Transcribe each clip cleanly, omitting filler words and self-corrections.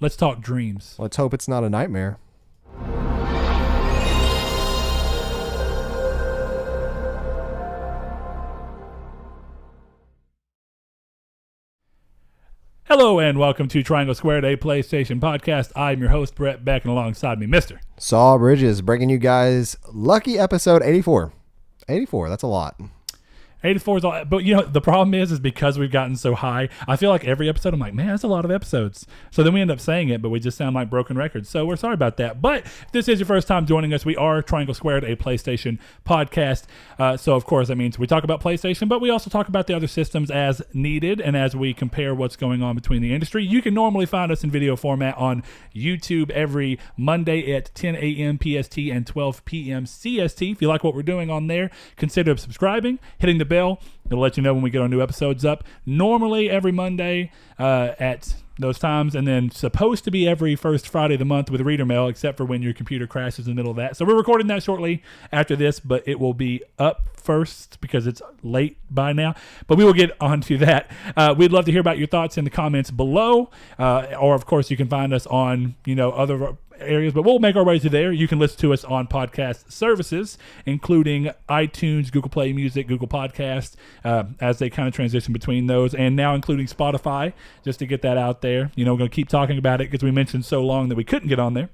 Let's talk dreams. Let's hope it's not a nightmare. Hello and welcome to Triangle Squared, a PlayStation podcast. I'm your host, Brett, back and alongside me, Mr. Saul Bridges, bringing you guys lucky episode 84. 84, that's a lot. 84 is all, but you know, the problem is because we've gotten so high, I feel like every episode I'm like, man, that's a lot of episodes. So then we end up saying it, but we just sound like broken records. So we're sorry about that. But if this is your first time joining us, we are Triangle Squared, a PlayStation podcast. So of course, that means we talk about PlayStation, but we also talk about the other systems as needed and as we compare what's going on between the industry. You can normally find us in video format on YouTube every Monday at 10 a.m. PST and 12 p.m. CST. If you like what we're doing on there, consider subscribing, hitting the bell. It'll let you know when we get our new episodes up. Normally every Monday at those times, and then supposed to be every first Friday of the month with reader mail, except for when your computer crashes in the middle of that. So we're recording that shortly after this, but it will be up first because it's late by now. But we will get on to that. We'd love to hear about your thoughts in the comments below, or of course you can find us on other areas, but we'll make our way to there. You can listen to us on podcast services, including iTunes, Google Play Music, Google Podcast, as they kind of transition between those, and now including Spotify, just to get that out there. We're going to keep talking about it because we mentioned so long that we couldn't get on there.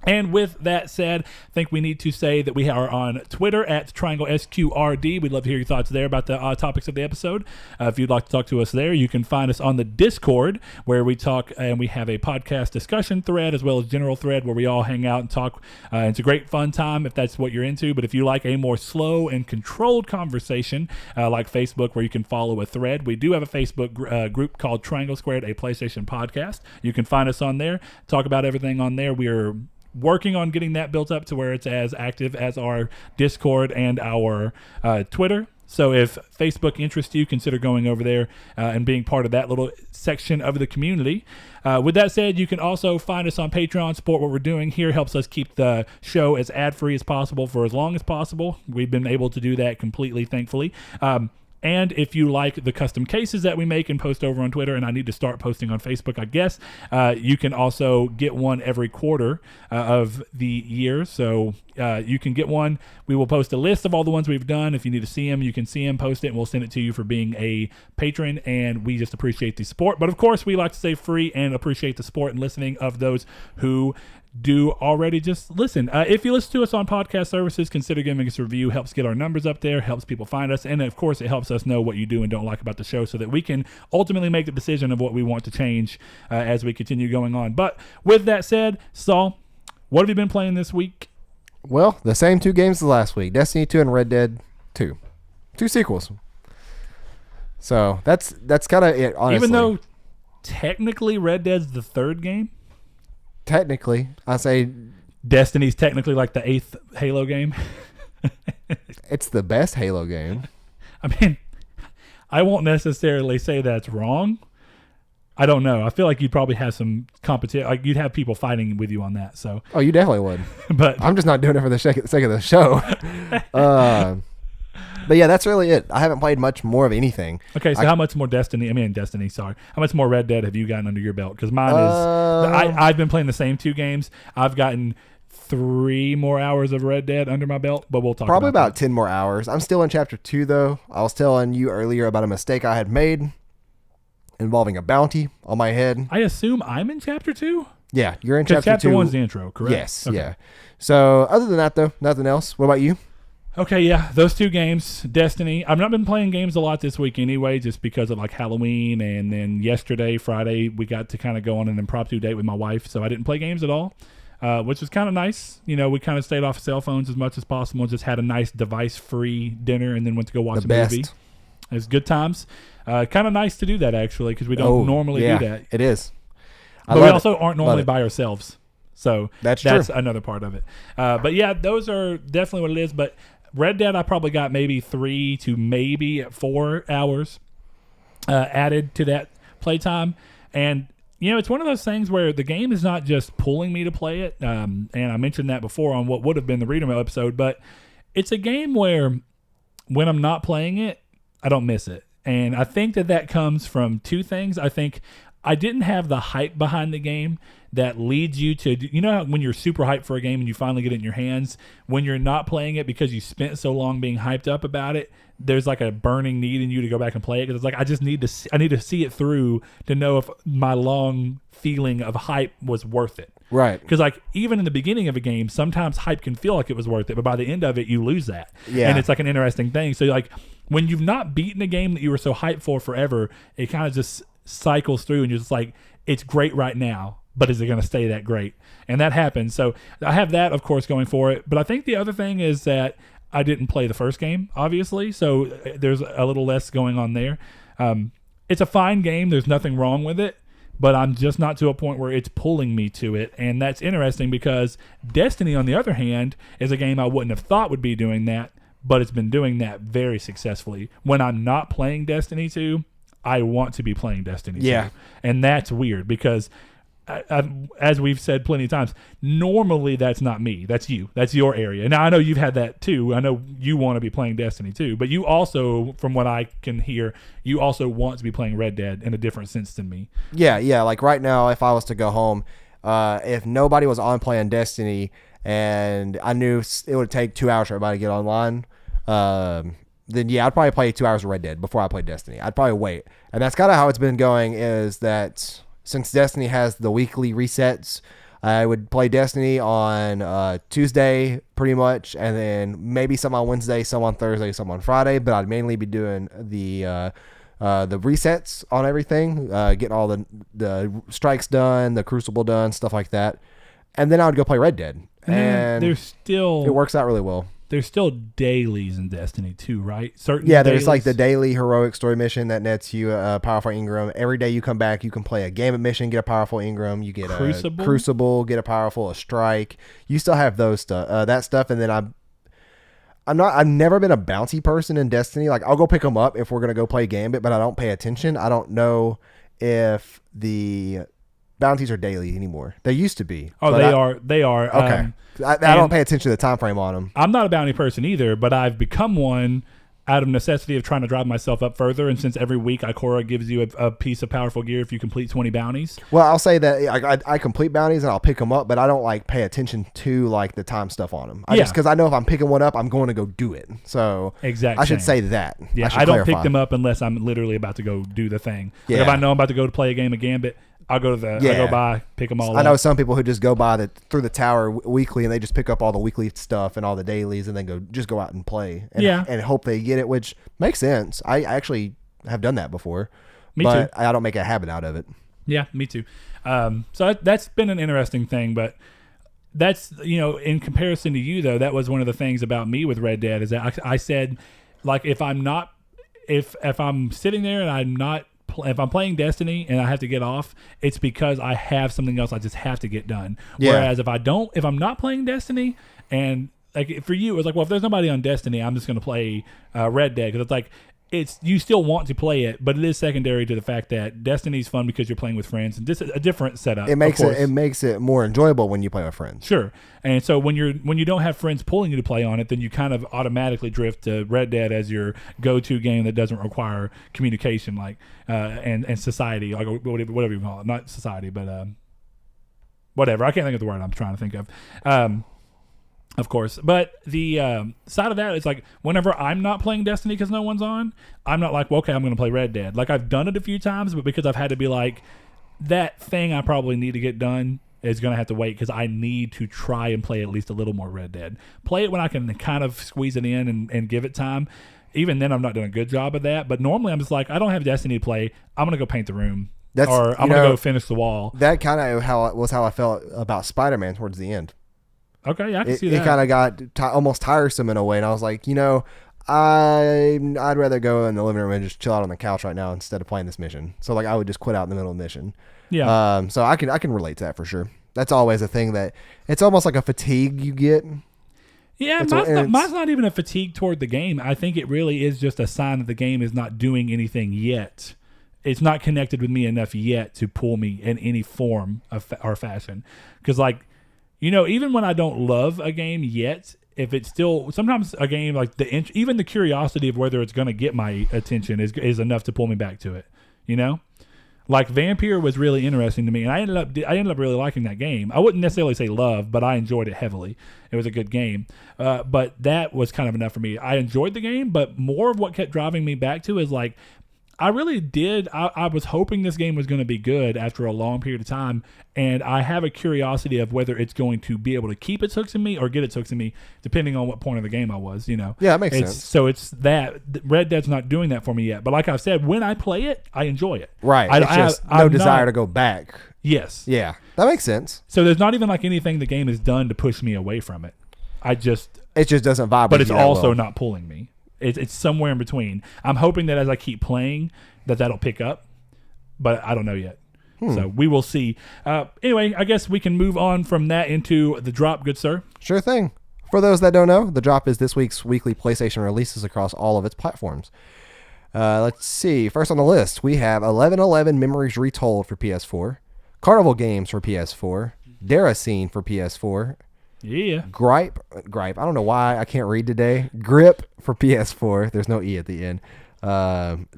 And with that said, I think we need to say that we are on Twitter at Triangle SQRD. We'd love to hear your thoughts there about the topics of the episode. If you'd like to talk to us there, you can find us on the Discord, where we talk, and we have a podcast discussion thread as well as general thread where we all hang out and talk. It's a great fun time if that's what you're into. But if you like a more slow and controlled conversation, like Facebook, where you can follow a thread, we do have a Facebook group called Triangle Squared, a PlayStation podcast. You can find us on there, talk about everything on there. We are working on getting that built up to where it's as active as our Discord and our Twitter. So if Facebook interests you, consider going over there and being part of that little section of the community. With that said, you can also find us on Patreon. Support what we're doing here. Helps us keep the show as ad-free as possible for as long as possible. We've been able to do that completely, thankfully. And if you like the custom cases that we make and post over on Twitter, and I need to start posting on Facebook, I guess, you can also get one every quarter of the year. So you can get one. We will post a list of all the ones we've done. If you need to see them, you can see them, post it, and we'll send it to you for being a patron. And we just appreciate the support. But of course, we like to stay free and appreciate the support and listening of those who do already just listen. If you listen to us on podcast services, consider giving us a review. Helps get our numbers up there, helps people find us, and of course it helps us know what you do and don't like about the show so that we can ultimately make the decision of what we want to change as we continue going on. But with that said, Saul, what have you been playing this week? Well, the same two games as last week, Destiny 2 and Red Dead 2. Two sequels. So that's kind of it, honestly. Even though technically Red Dead's the third game? Technically, I say Destiny's technically like the 8th Halo game. It's the best Halo game. I mean, I won't necessarily say that's wrong. I don't know. I feel like you'd probably have some competition. Like you'd have people fighting with you on that. So. Oh, you definitely would. But I'm just not doing it for the sake of the show. But yeah, that's really it. I haven't played much more of anything. Okay, so how much more Destiny, sorry. How much more Red Dead have you gotten under your belt? Because mine is, I've been playing the same two games. I've gotten 3 more hours of Red Dead under my belt, but we'll talk probably about that. 10 more hours. I'm still in Chapter 2, though. I was telling you earlier about a mistake I had made involving a bounty on my head. I assume I'm in Chapter 2? Yeah, you're in Chapter 2. Chapter 1's the intro, correct? Yes, okay. Yeah. So other than that, though, nothing else. What about you? Okay, yeah, those two games, Destiny. I've not been playing games a lot this week anyway, just because of like Halloween, and then yesterday, Friday, we got to kind of go on an impromptu date with my wife, so I didn't play games at all, which was kind of nice. We kind of stayed off cell phones as much as possible, just had a nice device-free dinner, and then went to go watch a movie. It was good times. Kind of nice to do that, actually, because we don't normally do that. It is. But we also aren't normally by ourselves, so that's another part of it. But yeah, those are definitely what it is, but Red Dead, I probably got maybe 3 to maybe 4 hours added to that playtime. And, it's one of those things where the game is not just pulling me to play it. And I mentioned that before on what would have been the Reader Mail episode. But it's a game where when I'm not playing it, I don't miss it. And I think that comes from two things. I think I didn't have the hype behind the game that leads you to, when you're super hyped for a game and you finally get it in your hands, when you're not playing it because you spent so long being hyped up about it, there's like a burning need in you to go back and play it, because it's like I just need to see it through to know if my long feeling of hype was worth it. Right. Because like even in the beginning of a game, sometimes hype can feel like it was worth it, but by the end of it, you lose that. Yeah. And it's like an interesting thing. So like when you've not beaten a game that you were so hyped for forever, it kind of just cycles through, and you're just like, it's great right now, but is it going to stay that great? And that happens. So I have that, of course, going for it. But I think the other thing is that I didn't play the first game, obviously. So there's a little less going on there. It's a fine game. There's nothing wrong with it. But I'm just not to a point where it's pulling me to it. And that's interesting because Destiny, on the other hand, is a game I wouldn't have thought would be doing that, but it's been doing that very successfully. When I'm not playing Destiny 2, I want to be playing Destiny 2. Yeah. And that's weird because, as we've said plenty of times, normally that's not me. That's you. That's your area. Now, I know you've had that too. I know you want to be playing Destiny 2, but you also, from what I can hear, you also want to be playing Red Dead in a different sense than me. Yeah. Like right now, if I was to go home, if nobody was on playing Destiny and I knew it would take 2 hours for everybody to get online, then yeah, I'd probably play 2 hours of Red Dead before I play Destiny. I'd probably wait. And that's kind of how it's been going, is that since Destiny has the weekly resets, I would play Destiny on Tuesday pretty much, and then maybe some on Wednesday, some on Thursday, some on Friday, but I'd mainly be doing the resets on everything, getting all the strikes done, the Crucible done, stuff like that. And then I would go play Red Dead. And it works out really well. There's still dailies in Destiny 2, right? There's dailies. like the daily heroic story mission that nets you a powerful Ingram. Every day you come back, you can play a Gambit mission, get a powerful Ingram. You get a Crucible, get a powerful, a Strike. You still have those that stuff. And then I've never been a bounty person in Destiny. Like I'll go pick them up if we're gonna go play Gambit, but I don't pay attention. I don't know if the bounties are daily anymore. They used to be. Oh, they are. Okay. I don't pay attention to the time frame on them. I'm not a bounty person either, but I've become one out of necessity of trying to drive myself up further. And since every week Ikora gives you a piece of powerful gear if you complete 20 bounties. Well, I'll say that I complete bounties and I'll pick them up, but I don't like pay attention to like the time stuff on them. Just because I know if I'm picking one up, I'm going to go do it. So exactly, I should say that. Yeah, I don't pick them up unless I'm literally about to go do the thing. Yeah. Like if I know I'm about to go to play a game of Gambit, I'll go to I go by, pick them all up. I know some people who just go by through the tower weekly and they just pick up all the weekly stuff and all the dailies and then go out and play and hope they get it, which makes sense. I actually have done that before. Me too. I don't make a habit out of it. Yeah, me too. So that's been an interesting thing, but that's, in comparison to you though, that was one of the things about me with Red Dead is that I said, like, if I'm sitting there and if I'm playing Destiny and I have to get off, it's because I have something else I just have to get done. Yeah. Whereas if I'm not playing Destiny, and like for you, it was like, well, if there's nobody on Destiny, I'm just going to play Red Dead, because it's like you still want to play it, but it is secondary to the fact that Destiny's fun because you're playing with friends, and this is a different setup. It makes it more enjoyable when you play with friends. Sure. And so when you don't have friends pulling you to play on it, then you kind of automatically drift to Red Dead as your go-to game that doesn't require communication, like and society, like whatever you call it. Not society, but whatever. I can't think of the word I'm trying to think of. Of course, but the side of that is like whenever I'm not playing Destiny because no one's on, I'm not like, well, okay, I'm going to play Red Dead. Like I've done it a few times, but because I've had to be like, that thing I probably need to get done is going to have to wait because I need to try and play at least a little more Red Dead. Play it when I can kind of squeeze it in and give it time. Even then, I'm not doing a good job of that. But normally, I'm just like, I don't have Destiny to play. I'm going to go paint the room. Or I'm going to go finish the wall. That kind of was how I felt about Spider-Man towards the end. Okay, yeah, I can see that. It kind of got almost tiresome in a way, and I was like, I'd rather go in the living room and just chill out on the couch right now instead of playing this mission. So like, I would just quit out in the middle of the mission. Yeah. So I can relate to that for sure. That's always a thing that it's almost like a fatigue you get. Yeah, mine's not even a fatigue toward the game. I think it really is just a sign that the game is not doing anything yet. It's not connected with me enough yet to pull me in any form or fashion. Because like, even when I don't love a game yet, if it's still sometimes a game like even the curiosity of whether it's going to get my attention is enough to pull me back to it. Like Vampire was really interesting to me, and I ended up really liking that game. I wouldn't necessarily say love, but I enjoyed it heavily. It was a good game, but that was kind of enough for me. I enjoyed the game, but more of what kept driving me back to is like, I really did. I was hoping this game was going to be good after a long period of time, and I have a curiosity of whether it's going to be able to keep its hooks in me or get its hooks in me, depending on what point of the game I was. Yeah, that makes sense. So it's that Red Dead's not doing that for me yet. But like I've said, when I play it, I enjoy it. Right. It's just no desire to go back. Yes. Yeah, that makes sense. So there's not even like anything the game has done to push me away from it. It just doesn't vibe. But it's also not pulling me. It's somewhere in between. I'm hoping that as I keep playing, that'll pick up, but I don't know yet. So we will see. Anyway, I guess we can move on from that into the drop, good sir. Sure thing. For those that don't know, the drop is this week's weekly PlayStation releases across all of its platforms. Let's see. First on the list, we have 1111 Memories Retold for PS4, Carnival Games for PS4, Deracine for PS4, Yeah. Gripe. I don't know why I can't read today. Grip for PS4. There's no E at the end.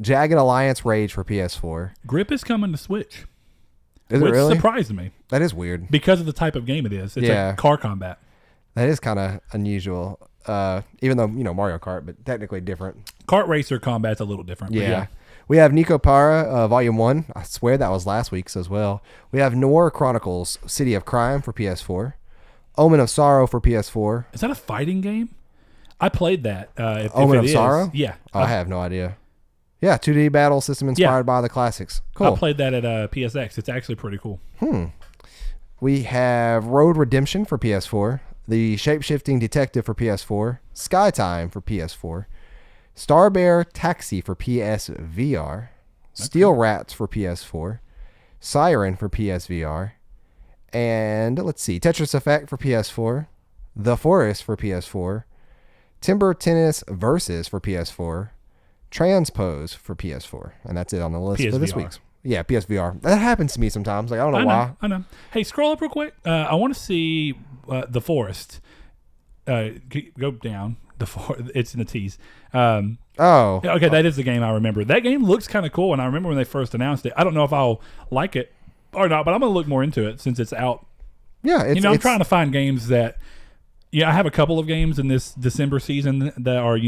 Jagged Alliance Rage for PS4. Grip is coming to Switch. Is which it really? surprised me. That is weird. Because of the type of game it is. It's like car combat. That is kind of unusual. Even though, Mario Kart, but technically different. Kart racer combat's a little different. Yeah. We have Nico Para, Volume 1. I swear that was last week's as well. We have Noir Chronicles, City of Crime for PS4. Omen of Sorrow for PS4. Is that a fighting game? I played that. Omen of Sorrow? Yeah. I have no idea. Yeah, 2D battle system inspired by the classics. Cool. I played that at PSX. It's actually pretty cool. We have Road Redemption for PS4. The Shape-Shifting Detective for PS4. Skytime for PS4. Star Bear Taxi for PSVR. Steel Rats for PS4. Siren for PSVR. And let's see, Tetris Effect for PS4. The Forest for PS4. Timber Tennis Versus for PS4. Transpose for PS4. And that's it on the list for this week's. Yeah, PSVR. That happens to me sometimes. Like, I don't know why. I know. Hey, scroll up real quick. I want to see The Forest. Go down. It's in the T's. Okay, that is the game I remember. That game looks kind of cool, and I remember when they first announced it. I don't know if I'll like it or not, but I'm going to look more into it since it's out. Yeah, I'm trying to find games that... Yeah, I have a couple of games in this December season that are,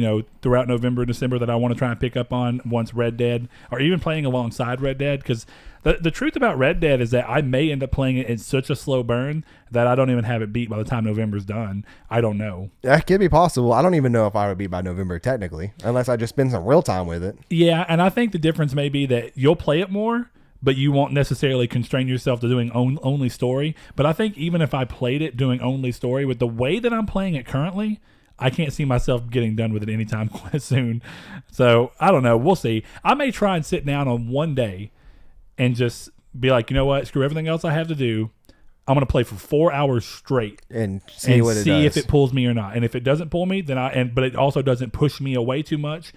throughout November and December that I want to try and pick up on once Red Dead, or even playing alongside Red Dead, because the truth about Red Dead is that I may end up playing it in such a slow burn that I don't even have it beat by the time November's done. I don't know. That could be possible. I don't even know if I would beat by November technically, unless I just spend some real time with it. Yeah, and I think the difference may be that you'll play it more, but you won't necessarily constrain yourself to doing only story. But I think even if I played it doing only story, with the way that I'm playing it currently, I can't see myself getting done with it anytime quite soon. So, I don't know. We'll see. I may try and sit down on one day and just be like, you know what? Screw everything else I have to do. I'm going to play for 4 hours straight and see if it pulls me or not. And if it doesn't pull me, then but it also doesn't push me away too much,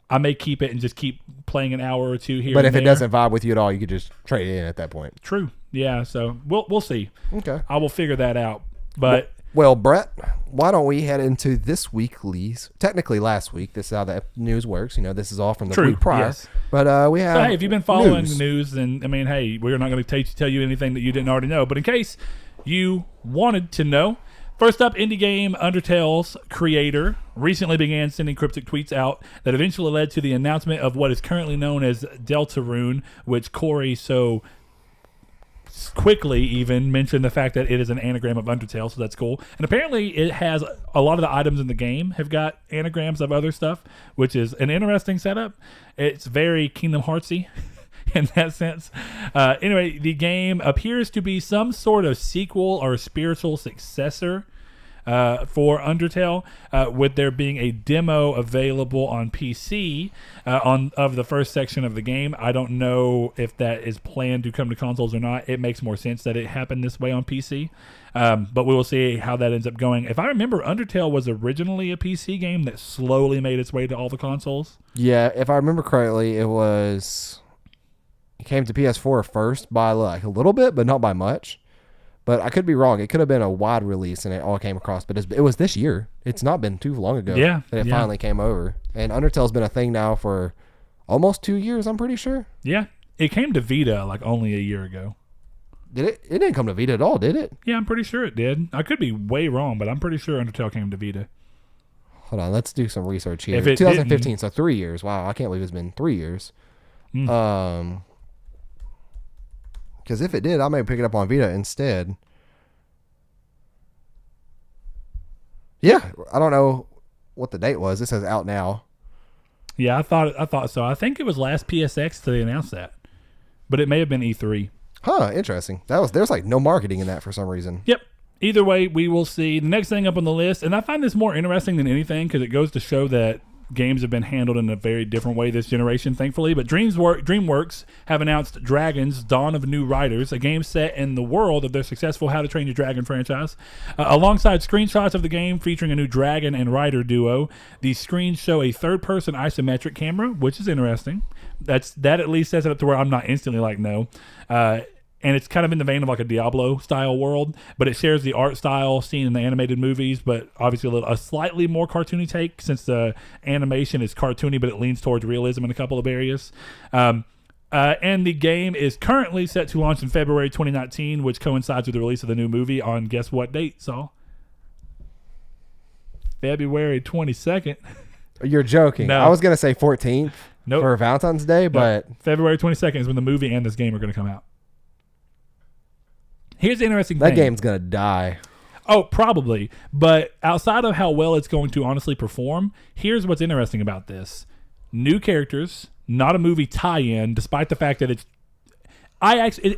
I may keep it and just keep playing an hour or two here. But if it doesn't vibe with you at all, you could just trade it in at that point. True. Yeah. So we'll see. Okay. I will figure that out. But well, Brett, why don't we head into this weekly's? Technically, last week. This is how the news works. This is all from the week prior. Yes. But we have. So, hey, if you've been following the news, then hey, we're not going to tell you anything that you didn't already know. But in case you wanted to know. First up, indie game Undertale's creator recently began sending cryptic tweets out that eventually led to the announcement of what is currently known as Deltarune, which Corey so quickly even mentioned the fact that it is an anagram of Undertale, so that's cool. And apparently it has a lot of the items in the game have got anagrams of other stuff, which is an interesting setup. It's very Kingdom Heartsy. In that sense. Anyway, the game appears to be some sort of sequel or spiritual successor for Undertale, with there being a demo available on PC of the first section of the game. I don't know if that is planned to come to consoles or not. It makes more sense that it happened this way on PC. But we will see how that ends up going. If I remember, Undertale was originally a PC game that slowly made its way to all the consoles. Yeah, if I remember correctly, it came to PS4 first by like a little bit, but not by much. But I could be wrong. It could have been a wide release and it all came across. But it was this year. It's not been too long ago that it finally came over. And Undertale's been a thing now for almost 2 years, I'm pretty sure. Yeah. It came to Vita like only a year ago. Did it? It didn't come to Vita at all, did it? Yeah, I'm pretty sure it did. I could be way wrong, but I'm pretty sure Undertale came to Vita. Hold on, let's do some research here. If it 2015, so 3 years. Wow, I can't believe it's been 3 years. Because if it did, I may pick it up on Vita instead. Yeah, I don't know what the date was. It says out now. Yeah, I thought so. I think it was last PSX they announced that, but it may have been E3. Huh, interesting. There's like no marketing in that for some reason. Yep. Either way, we will see. The next thing up on the list, and I find this more interesting than anything because it goes to show that games have been handled in a very different way this generation, thankfully. But DreamWorks have announced Dragons: Dawn of New Riders, a game set in the world of their successful How to Train Your Dragon franchise. Alongside screenshots of the game featuring a new dragon and rider duo, these screens show a third-person isometric camera, which is interesting. That at least sets it up to where I'm not instantly like, no. And it's kind of in the vein of like a Diablo-style world, but it shares the art style seen in the animated movies, but obviously a slightly more cartoony take since the animation is cartoony, but it leans towards realism in a couple of areas. And the game is currently set to launch in February 2019, which coincides with the release of the new movie on guess what date, Saul? February 22nd. You're joking. No. I was going to say 14th for Valentine's Day, but... No. February 22nd is when the movie and this game are going to come out. Here's the interesting thing. That game's going to die. Oh, probably. But outside of how well it's going to honestly perform, here's what's interesting about this. New characters, not a movie tie-in, despite the fact that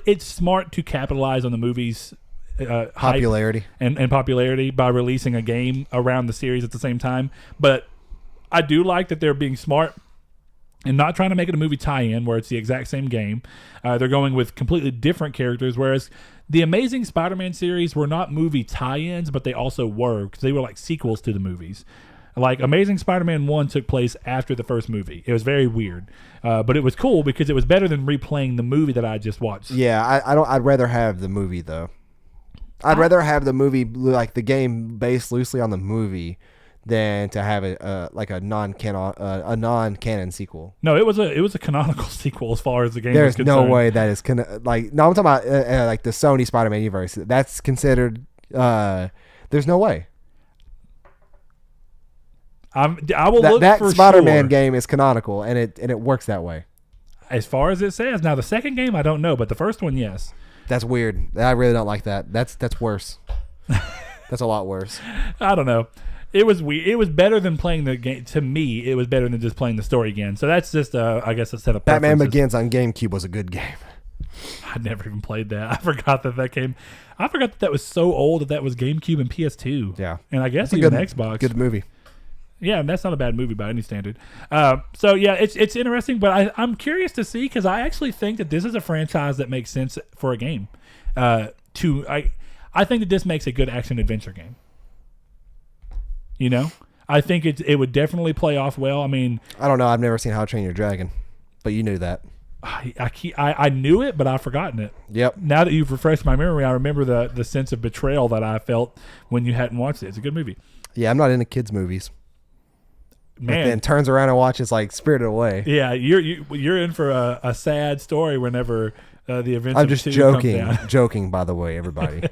it's smart to capitalize on the movie's popularity and popularity by releasing a game around the series at the same time. But I do like that they're being smart and not trying to make it a movie tie-in where it's the exact same game. They're going with completely different characters, whereas the Amazing Spider-Man series were not movie tie-ins, but they also were, because they were like sequels to the movies. Like Amazing Spider-Man 1 took place after the first movie. It was very weird, but it was cool because it was better than replaying the movie that I just watched. Yeah, I'd rather have the movie though. I'd rather have the movie, like the game based loosely on the movie, than to have a non-canon sequel. No, it was a canonical sequel as far as the game. There's was no concerned. way that is no. I'm talking about like the Sony Spider-Man universe. That's considered. There's no way. I will look that for Spider-Man sure. game is canonical, and it works that way. As far as it says. Now the second game I don't know, but the first one, yes. That's weird. I really don't like that. That's worse. That's a lot worse. I don't know. It was weird. It was better than playing the game. To me, it was better than just playing the story again. So that's just, I guess, a set of Batman preferences. Begins on GameCube was a good game. I never even played that. I forgot that came. I forgot that was so old that was GameCube and PS2. Yeah. And I guess That's even good, Xbox. Good movie. Yeah, and that's not a bad movie by any standard. So yeah, it's interesting, but I'm curious to see because I actually think that this is a franchise that makes sense for a game. I think that this makes a good action adventure game. You know, I think it would definitely play off well. I mean, I don't know. I've never seen How to Train Your Dragon, but you knew that. I knew it, but I've forgotten it. Yep. Now that you've refreshed my memory, I remember the sense of betrayal that I felt when you hadn't watched it. It's a good movie. Yeah, I'm not into kids movies. Man, but then turns around and watches like Spirited Away. Yeah, you're in for a sad story whenever the events. I'm of just 2 joking. come down. Joking, by the way, everybody.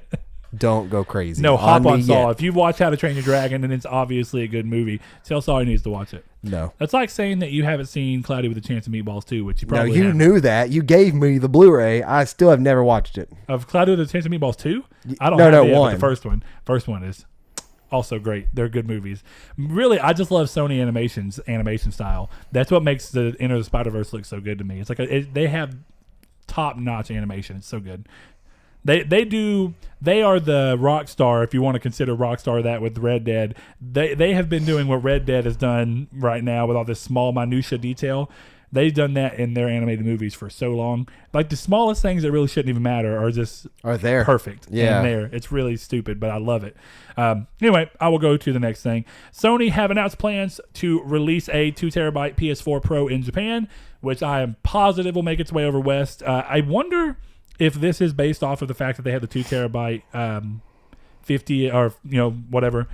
Don't go crazy. No, hop on Saul. Yet. If you watch How to Train Your Dragon and it's obviously a good movie, tell Saul he needs to watch it. No. That's like saying that you haven't seen Cloudy with a Chance of Meatballs 2, which you No, probably you haven't. knew that. You gave me the Blu-ray. I still have never watched it. Of Cloudy with a Chance of Meatballs 2? I don't No, have no, it yet, but one. the first one. First one is also great. They're good movies. Really, I just love Sony animation style. That's what makes the Enter the Spider-Verse look so good to me. It's like they have top-notch animation. It's so good. They are the Rockstar, if you want to consider Rockstar that with Red Dead. They have been doing what Red Dead has done right now with all this small minutia detail. They've done that in their animated movies for so long. Like the smallest things that really shouldn't even matter are there perfect. Yeah. And there. It's really stupid, but I love it. Anyway, I will go to the next thing. Sony have announced plans to release a 2TB PS4 Pro in Japan, which I am positive will make its way over west. I wonder if this is based off of the fact that they have the 2TB 50 or whatever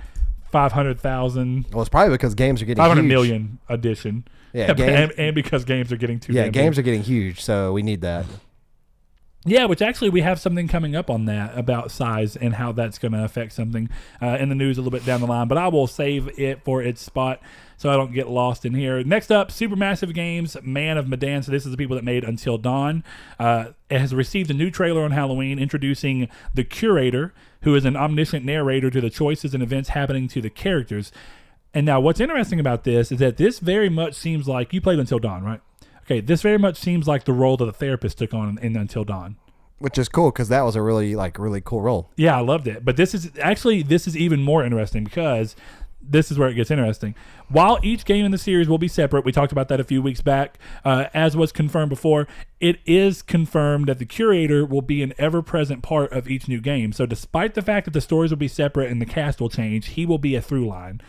500,000. Well, it's probably because games are getting 500 huge. million edition. Yeah, games, and because games are getting too. yeah, damn games big. are getting huge, so we need that. Yeah, which actually we have something coming up on that about size and how that's going to affect something in the news a little bit down the line. But I will save it for its spot so I don't get lost in here. Next up, Supermassive Games, Man of Medan. So this is the people that made Until Dawn. It has received a new trailer on Halloween introducing the Curator, who is an omniscient narrator to the choices and events happening to the characters. And now what's interesting about this is that this very much seems like, you played Until Dawn, right? Okay, this very much seems like the role that the therapist took on in Until Dawn. Which is cool because that was a really cool role. Yeah, I loved it. But this is even more interesting because this is where it gets interesting. While each game in the series will be separate, we talked about that a few weeks back, as was confirmed before, it is confirmed that the Curator will be an ever-present part of each new game. So despite the fact that the stories will be separate and the cast will change, he will be a through line.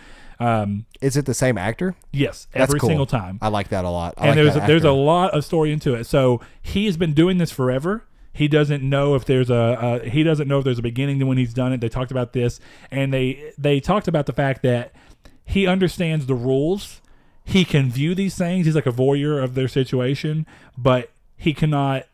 Is it the same actor? Yes, That's every cool. single time. I like that a lot. And there's a lot of story into it. So he has been doing this forever. He doesn't know if there's a beginning to when he's done it. They talked about this, and they talked about the fact that he understands the rules. He can view these things. He's like a voyeur of their situation, but he cannot.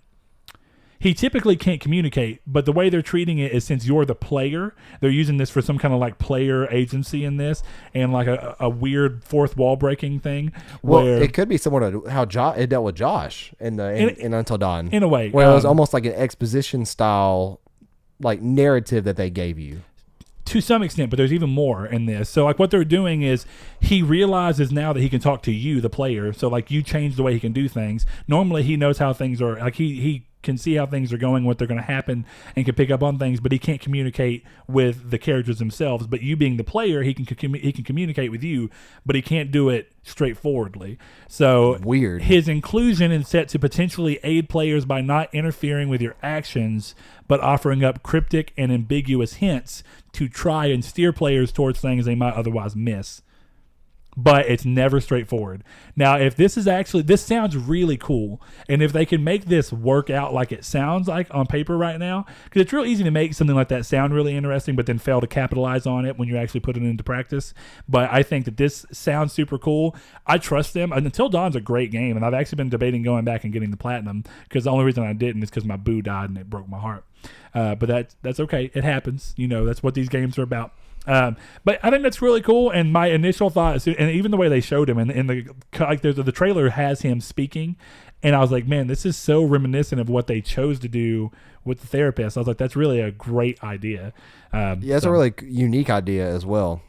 He typically can't communicate, but the way they're treating it is since you're the player, they're using this for some kind of like player agency in this and like a weird fourth wall breaking thing. Well, it could be similar to how it dealt with Josh in Until Dawn. In a way. Where it was almost like an exposition style like narrative that they gave you. To some extent, but there's even more in this. So like what they're doing is he realizes now that he can talk to you, the player. So like you change the way he can do things. Normally he knows how things are, like he can see how things are going, what they're going to happen, and can pick up on things, but he can't communicate with the characters themselves. But you being the player, he can communicate with you, but he can't do it straightforwardly. So weird. His inclusion is set to potentially aid players by not interfering with your actions, but offering up cryptic and ambiguous hints to try and steer players towards things they might otherwise miss. But it's never straightforward. Now, if this sounds really cool, and if they can make this work out like it sounds like on paper right now, because it's real easy to make something like that sound really interesting, but then fail to capitalize on it when you actually put it into practice. But I think that this sounds super cool. I trust them. Until Dawn's a great game, and I've actually been debating going back and getting the platinum, because the only reason I didn't is because my boo died and it broke my heart. But that's okay. It happens. You know, that's what these games are about. But I think that's really cool. And my initial thought is, and even the way they showed him in the trailer has him speaking, and I was like, man, this is so reminiscent of what they chose to do with the therapist. I was like, that's really a great idea. It's a really unique idea as well.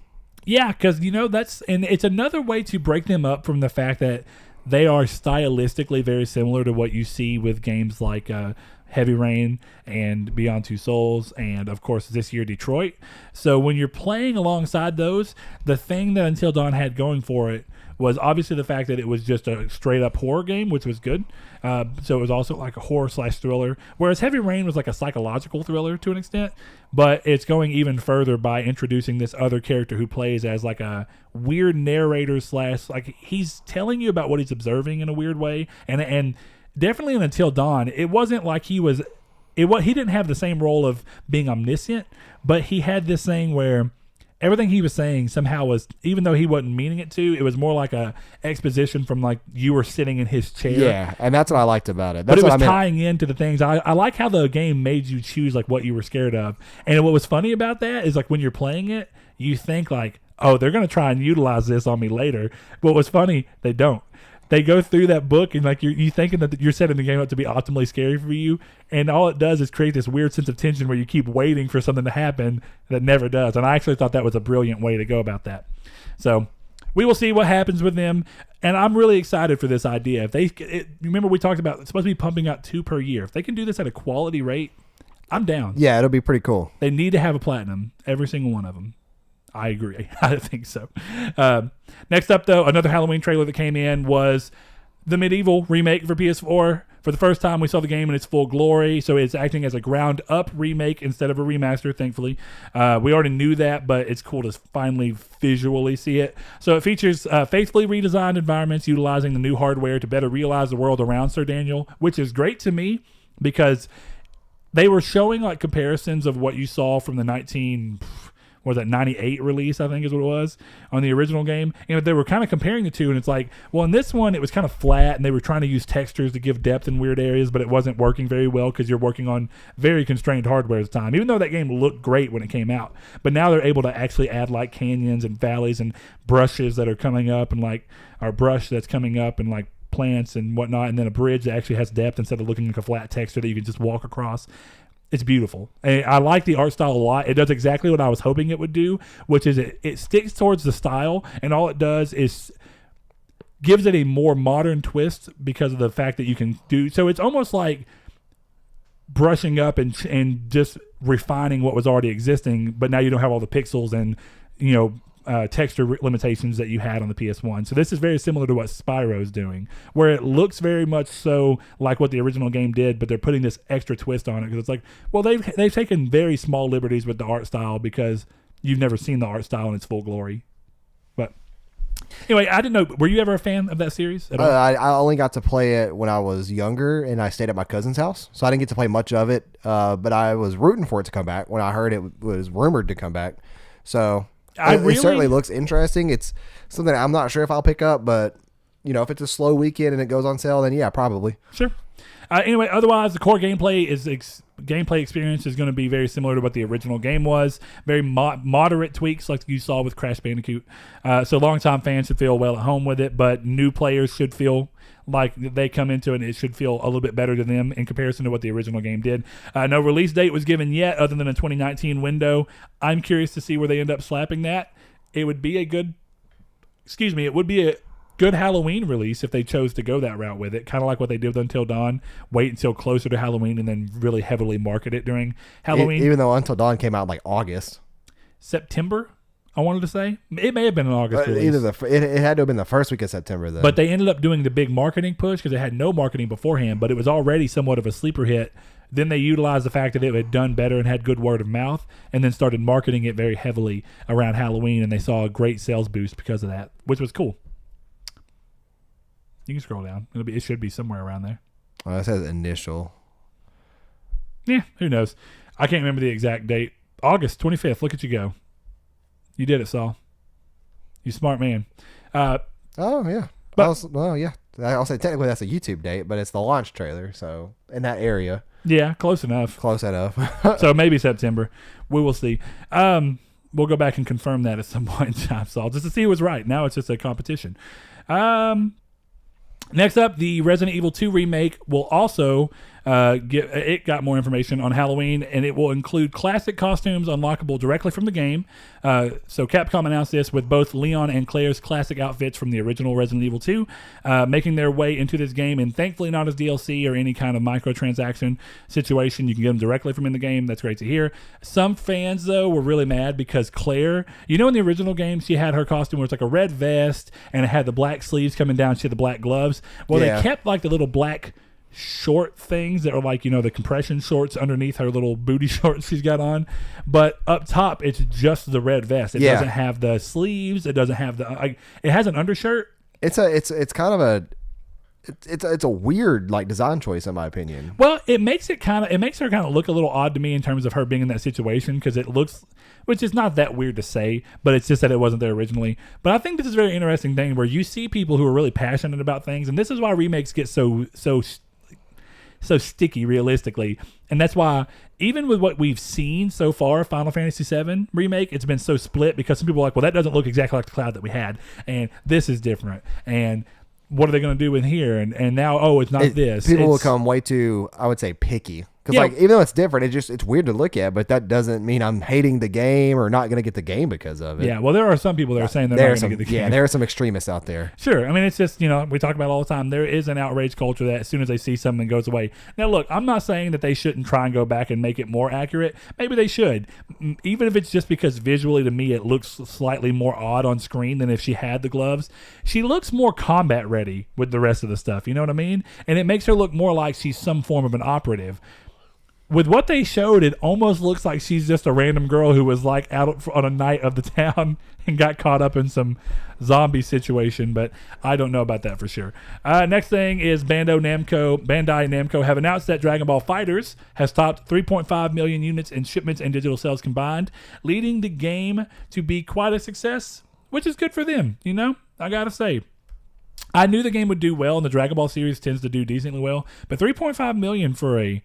Yeah, because it's another way to break them up from the fact that they are stylistically very similar to what you see with games like Heavy Rain and Beyond Two Souls, and of course this year Detroit. So when you're playing alongside those, the thing that Until Dawn had going for it was obviously the fact that it was just a straight up horror game, which was good. So it was also like a horror / thriller, whereas Heavy Rain was like a psychological thriller to an extent, but it's going even further by introducing this other character who plays as like a weird narrator / like he's telling you about what he's observing in a weird way, and definitely in Until Dawn, it wasn't like he didn't have the same role of being omniscient, but he had this thing where everything he was saying somehow was, even though he wasn't meaning it to, it was more like a exposition from like you were sitting in his chair. Yeah, and that's what I liked about it. But it was tying into the things. I like how the game made you choose like what you were scared of. And what was funny about that is like when you're playing it, you think like, oh, they're going to try and utilize this on me later. What was funny, they don't. They go through that book and like you thinking that you're setting the game up to be optimally scary for you, and all it does is create this weird sense of tension where you keep waiting for something to happen that never does. And I actually thought that was a brilliant way to go about that. So we will see what happens with them, and I'm really excited for this idea. Remember we talked about it's supposed to be pumping out 2 per year. If they can do this at a quality rate, I'm down. Yeah, it'll be pretty cool. They need to have a platinum, every single one of them. I agree. I think so. Next up, though, another Halloween trailer that came in was the Medieval remake for PS4. For the first time, we saw the game in its full glory, so it's acting as a ground-up remake instead of a remaster, thankfully. We already knew that, but it's cool to finally visually see it. So it features faithfully redesigned environments utilizing the new hardware to better realize the world around Sir Daniel, which is great to me because they were showing like comparisons of what you saw from the was that 98 release, I think is what it was, on the original game. And they were kind of comparing the two, and it's like, well, in this one, it was kind of flat, and they were trying to use textures to give depth in weird areas, but it wasn't working very well because you're working on very constrained hardware at the time, even though that game looked great when it came out. But now they're able to actually add like canyons and valleys and brushes that are coming up, and like our brush that's coming up, and like plants and whatnot, and then a bridge that actually has depth instead of looking like a flat texture that you can just walk across. It's beautiful. And I like the art style a lot. It does exactly what I was hoping it would do, which is it sticks towards the style, and all it does is gives it a more modern twist because of the fact that you can do so. It's almost like brushing up and just refining what was already existing, but now you don't have all the pixels and texture limitations that you had on the PS1. So this is very similar to what Spyro's doing, where it looks very much so like what the original game did, but they're putting this extra twist on it because it's like, well, they've taken very small liberties with the art style because you've never seen the art style in its full glory. But anyway, I didn't know. Were you ever a fan of that series at all? I only got to play it when I was younger, and I stayed at my cousin's house, so I didn't get to play much of it. But I was rooting for it to come back when I heard it was rumored to come back. So it certainly looks interesting. It's something I'm not sure if I'll pick up, but if it's a slow weekend and it goes on sale, then yeah, probably. Sure. Anyway, otherwise, the core gameplay experience is going to be very similar to what the original game was. Very moderate tweaks like you saw with Crash Bandicoot. So longtime fans should feel well at home with it, but new players should feel like they come into it and it should feel a little bit better to them in comparison to what the original game did. No release date was given yet other than a 2019 window. I'm curious to see where they end up slapping that. It would be a good Halloween release if they chose to go that route with it, kind of like what they did with Until Dawn. Wait until closer to Halloween and then really heavily market it during Halloween. Even though Until Dawn came out like August. September, I wanted to say. It may have been an August release. It had to have been the first week of September then. But they ended up doing the big marketing push because it had no marketing beforehand, but it was already somewhat of a sleeper hit. Then they utilized the fact that it had done better and had good word of mouth, and then started marketing it very heavily around Halloween, and they saw a great sales boost because of that, which was cool. You can scroll down. It should be somewhere around there. It says initial. Yeah, who knows? I can't remember the exact date. August 25th. Look at you go. You did it, Saul. You smart man. Oh, yeah. Yeah. I'll say technically that's a YouTube date, but it's the launch trailer, so in that area. Yeah, close enough. Close enough. So maybe September. We will see. We'll go back and confirm that at some point in time, Saul, just to see who was right. Now it's just a competition. Next up, the Resident Evil 2 remake will also got more information on Halloween, and it will include classic costumes unlockable directly from the game. So Capcom announced this with both Leon and Claire's classic outfits from the original Resident Evil 2 making their way into this game, and thankfully not as DLC or any kind of microtransaction situation. You can get them directly from in the game. That's great to hear. Some fans, though, were really mad because Claire, in the original game, she had her costume where it's like a red vest, and it had the black sleeves coming down. She had the black gloves. Well, They kept like the little black short things that are like the compression shorts underneath her little booty shorts she's got on, but up top it's just the red vest. It doesn't have the sleeves. It doesn't have it has an undershirt. It's a weird design choice in my opinion. Well, it makes her kind of look a little odd to me in terms of her being in that situation, because it looks, which is not that weird to say, but it's just that it wasn't there originally. But I think this is a very interesting thing where you see people who are really passionate about things, and this is why remakes get so sticky realistically, and that's why even with what we've seen so far, Final Fantasy VII remake, it's been so split because some people are like, well, that doesn't look exactly like the Cloud that we had, and this is different, and what are they going to do in here, and now it's not this. People will become way too, I would say, picky. Because even though it's different, it's weird to look at, but that doesn't mean I'm hating the game or not going to get the game because of it. Yeah, well, there are some people that are saying they're not going to get the game. Yeah, there are some extremists out there. Sure. I mean, it's just, we talk about it all the time. There is an outrage culture that as soon as they see something goes away. Now, look, I'm not saying that they shouldn't try and go back and make it more accurate. Maybe they should. Even if it's just because visually to me it looks slightly more odd on screen than if she had the gloves. She looks more combat ready with the rest of the stuff. You know what I mean? And it makes her look more like she's some form of an operative. with what they showed, it almost looks like she's just a random girl who was like out on a night of the town and got caught up in some zombie situation, but I don't know about that for sure. Next thing is Bandai Namco have announced that Dragon Ball FighterZ has topped 3.5 million units in shipments and digital sales combined, leading the game to be quite a success, which is good for them, you know? I gotta say. I knew the game would do well, and the Dragon Ball series tends to do decently well, but 3.5 million for a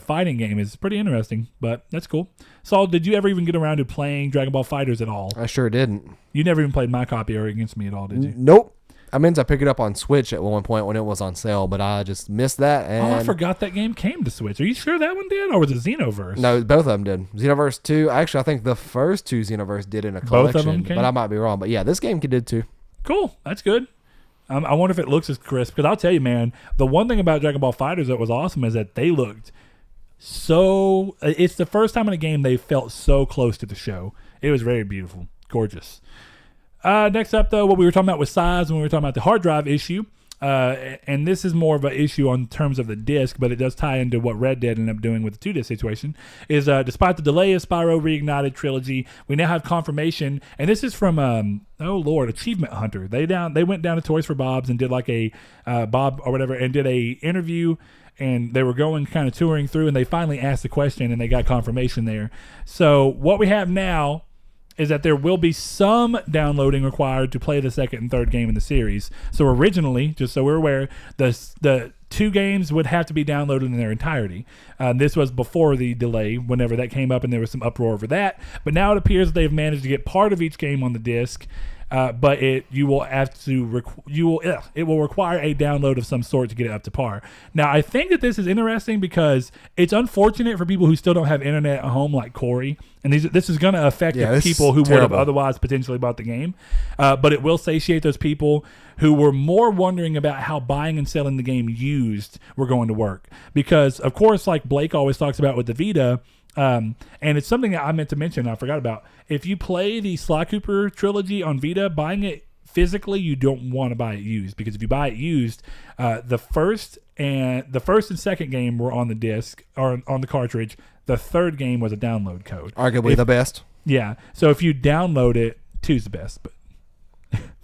fighting game is pretty interesting, but that's cool. Saul, did you ever even get around to playing Dragon Ball FighterZ at all? I sure didn't. You never even played my copy or against me at all, did you? Nope. I meant to pick it up on Switch at one point when it was on sale, but I just missed that. And I forgot that game came to Switch. Are you sure that one did, or was it Xenoverse? No, both of them did. Xenoverse 2. Actually, I think the first two Xenoverse did in a collection. Both of them came? But I might be wrong. But yeah, this game did too. Cool. That's good. I wonder if it looks as crisp, because I'll tell you, man, the one thing about Dragon Ball FighterZ that was awesome is that they looked so... It's the first time in a game they felt so close to the show. It was very beautiful. Gorgeous. Next up, though, what we were talking about with size when we were talking about the hard drive issue, and this is more of an issue on terms of the disc, but it does tie into what Red Dead ended up doing with the 2-disc situation, is despite the delay of Spyro Reignited Trilogy, we now have confirmation, and this is from, Achievement Hunter. They went down to Toys for Bob's and did like a, Bob or whatever, and did a interview, and they were going kind of touring through, and they finally asked the question, and they got confirmation there. So what we have now is that there will be some downloading required to play the second and third game in the series. So originally, just so we're aware, the two games would have to be downloaded in their entirety. This was before the delay, whenever that came up, and there was some uproar over that. But now it appears they've managed to get part of each game on the disc. But it will require a download of some sort to get it up to par. Now, I think that this is interesting because it's unfortunate for people who still don't have internet at home, like Corey, and this is going to affect the people who would have otherwise potentially bought the game. But it will satiate those people who were more wondering about how buying and selling the game used were going to work. Because, of course, like Blake always talks about with the Vita, and it's something that I meant to mention, I forgot about. If you play the Sly Cooper trilogy on Vita, buying it physically, you don't want to buy it used, because if you buy it used, the first and second game were on the disc or on the cartridge. The third game was a download code. Arguably the best. Yeah. So if you download it, 2's the best, but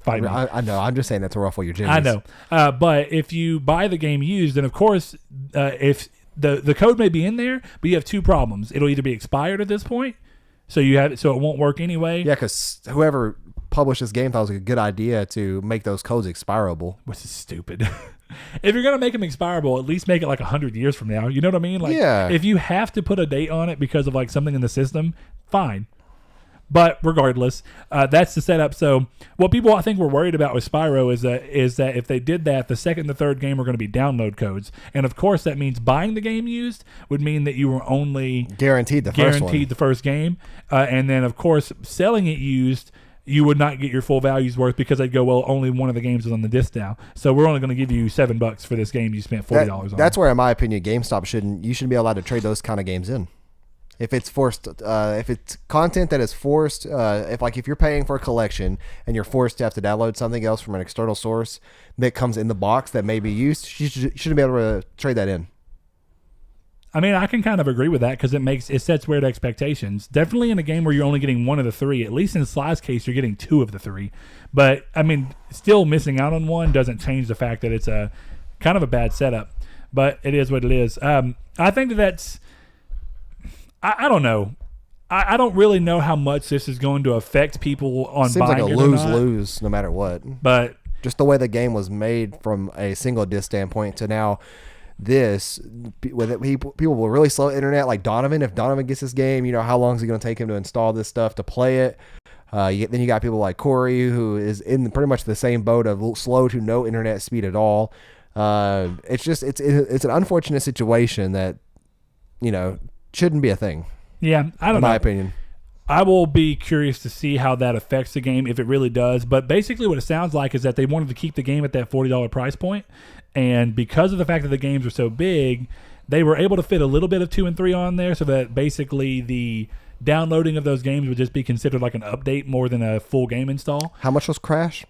fight me. I know. I'm just saying that's a ruffle your jimmies. I know. But if you buy the game used, then of course, if the code may be in there, but you have two problems. It'll either be expired at this point, so it won't work anyway. Yeah, because whoever published this game thought it was a good idea to make those codes expirable. Which is stupid. If you're going to make them expirable, at least make it like 100 years from now. You know what I mean? Like, yeah. If you have to put a date on it because of like something in the system, fine. But regardless, that's the setup. So what people I think were worried about with Spyro is that if they did that, the second and the third game were going to be download codes. And of course, that means buying the game used would mean that you were only guaranteed the first game. And then, of course, selling it used, you would not get your full values worth, because they'd go, well, only one of the games is on the disc now, so we're only going to give you $7 for this game you spent $40 on. That's where, in my opinion, GameStop shouldn't be allowed to trade those kind of games in. If it's forced, if it's content that is forced, if you're paying for a collection and you're forced to have to download something else from an external source that comes in the box that may be used, you shouldn't be able to trade that in. I mean, I can kind of agree with that, because it sets weird expectations. Definitely in a game where you're only getting one of the three. At least in Sly's case, you're getting two of the three. But I mean, still missing out on one doesn't change the fact that it's a kind of a bad setup. But it is what it is. I think that's. I don't know. I don't really know how much this is going to affect people on Seems buying like a lose-lose no matter what. But just the way the game was made from a single disc standpoint to now. People will really slow internet, like Donovan. If Donovan gets this game, you know, how long is it going to take him to install this stuff to play it? Then you got people like Corey, who is in pretty much the same boat of slow to no internet speed at all. It's an unfortunate situation that, you know, shouldn't be a thing. Yeah, I don't know. In my opinion. I will be curious to see how that affects the game, if it really does. But basically what it sounds like is that they wanted to keep the game at that $40 price point. And because of the fact that the games are so big, they were able to fit a little bit of 2 and 3 on there, so that basically the downloading of those games would just be considered like an update more than a full game install. How much was Crash?